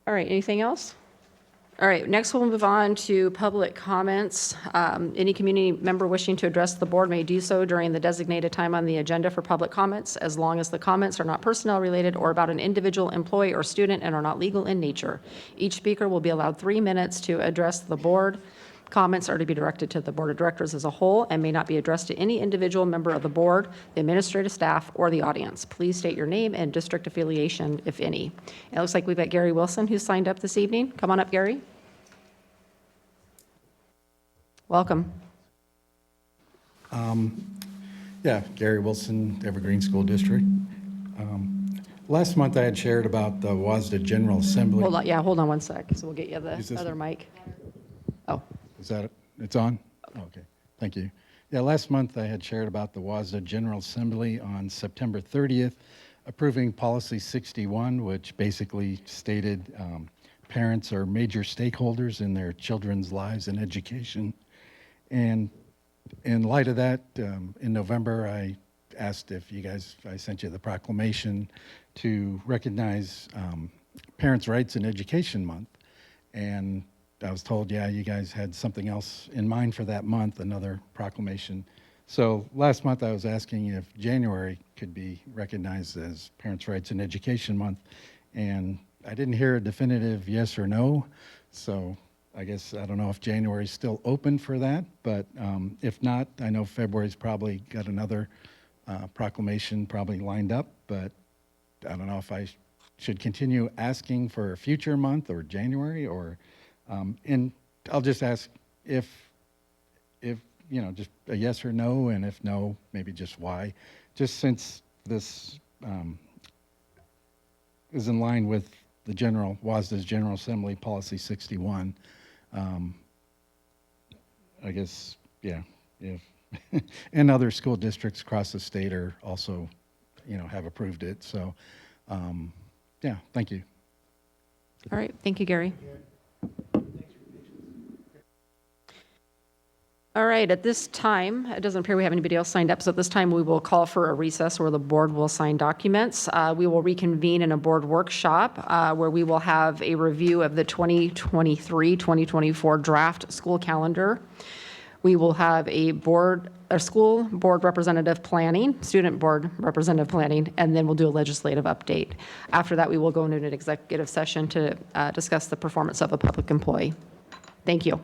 All right, anything else? All right, next we'll move on to public comments. Any community member wishing to address the board may do so during the designated time on the agenda for public comments, as long as the comments are not personnel related or about an individual employee or student and are not legal in nature. Each speaker will be allowed 3 minutes to address the board. Comments are to be directed to the board of directors as a whole and may not be addressed to any individual member of the board, the administrative staff, or the audience. Please state your name and district affiliation, if any. It looks like we've got Gary Wilson who's signed up this evening. Come on up, Gary. Welcome. Yeah, Gary Wilson, Evergreen School District. Last month I had shared about the WASDA General Assembly. Hold on 1 sec, so we'll get you Is the this other one? mic. Oh, Is that it? It's on? Okay, thank you. Yeah, last month I had shared about the WASDA General Assembly on September 30th, approving Policy 61, which basically stated parents are major stakeholders in their children's lives and education. And in light of that, in November, I asked if I sent you the proclamation to recognize Parents' Rights in Education Month. And I was told, yeah, you guys had something else in mind for that month, another proclamation. So last month I was asking if January could be recognized as Parents' Rights in Education Month. And I didn't hear a definitive yes or no. So I guess I don't know if January's still open for that, but if not, I know February's probably got another proclamation probably lined up, but I don't know if I should continue asking for a future month or January, or and I'll just ask if just a yes or no, and if no, maybe just why. Just since this is in line with the WASDA's General Assembly Policy 61. I guess, yeah, if and other school districts across the state are also, have approved it. So, yeah, thank you. all right. Thank you, Gary. All right, at this time, it doesn't appear we have anybody else signed up, so at this time, we will call for a recess where the board will sign documents. We will reconvene in a board workshop where we will have a review of the 2023-2024 draft school calendar. We will have a school board representative planning, student board representative planning, and then we'll do a legislative update. After that, we will go into an executive session to discuss the performance of a public employee. Thank you.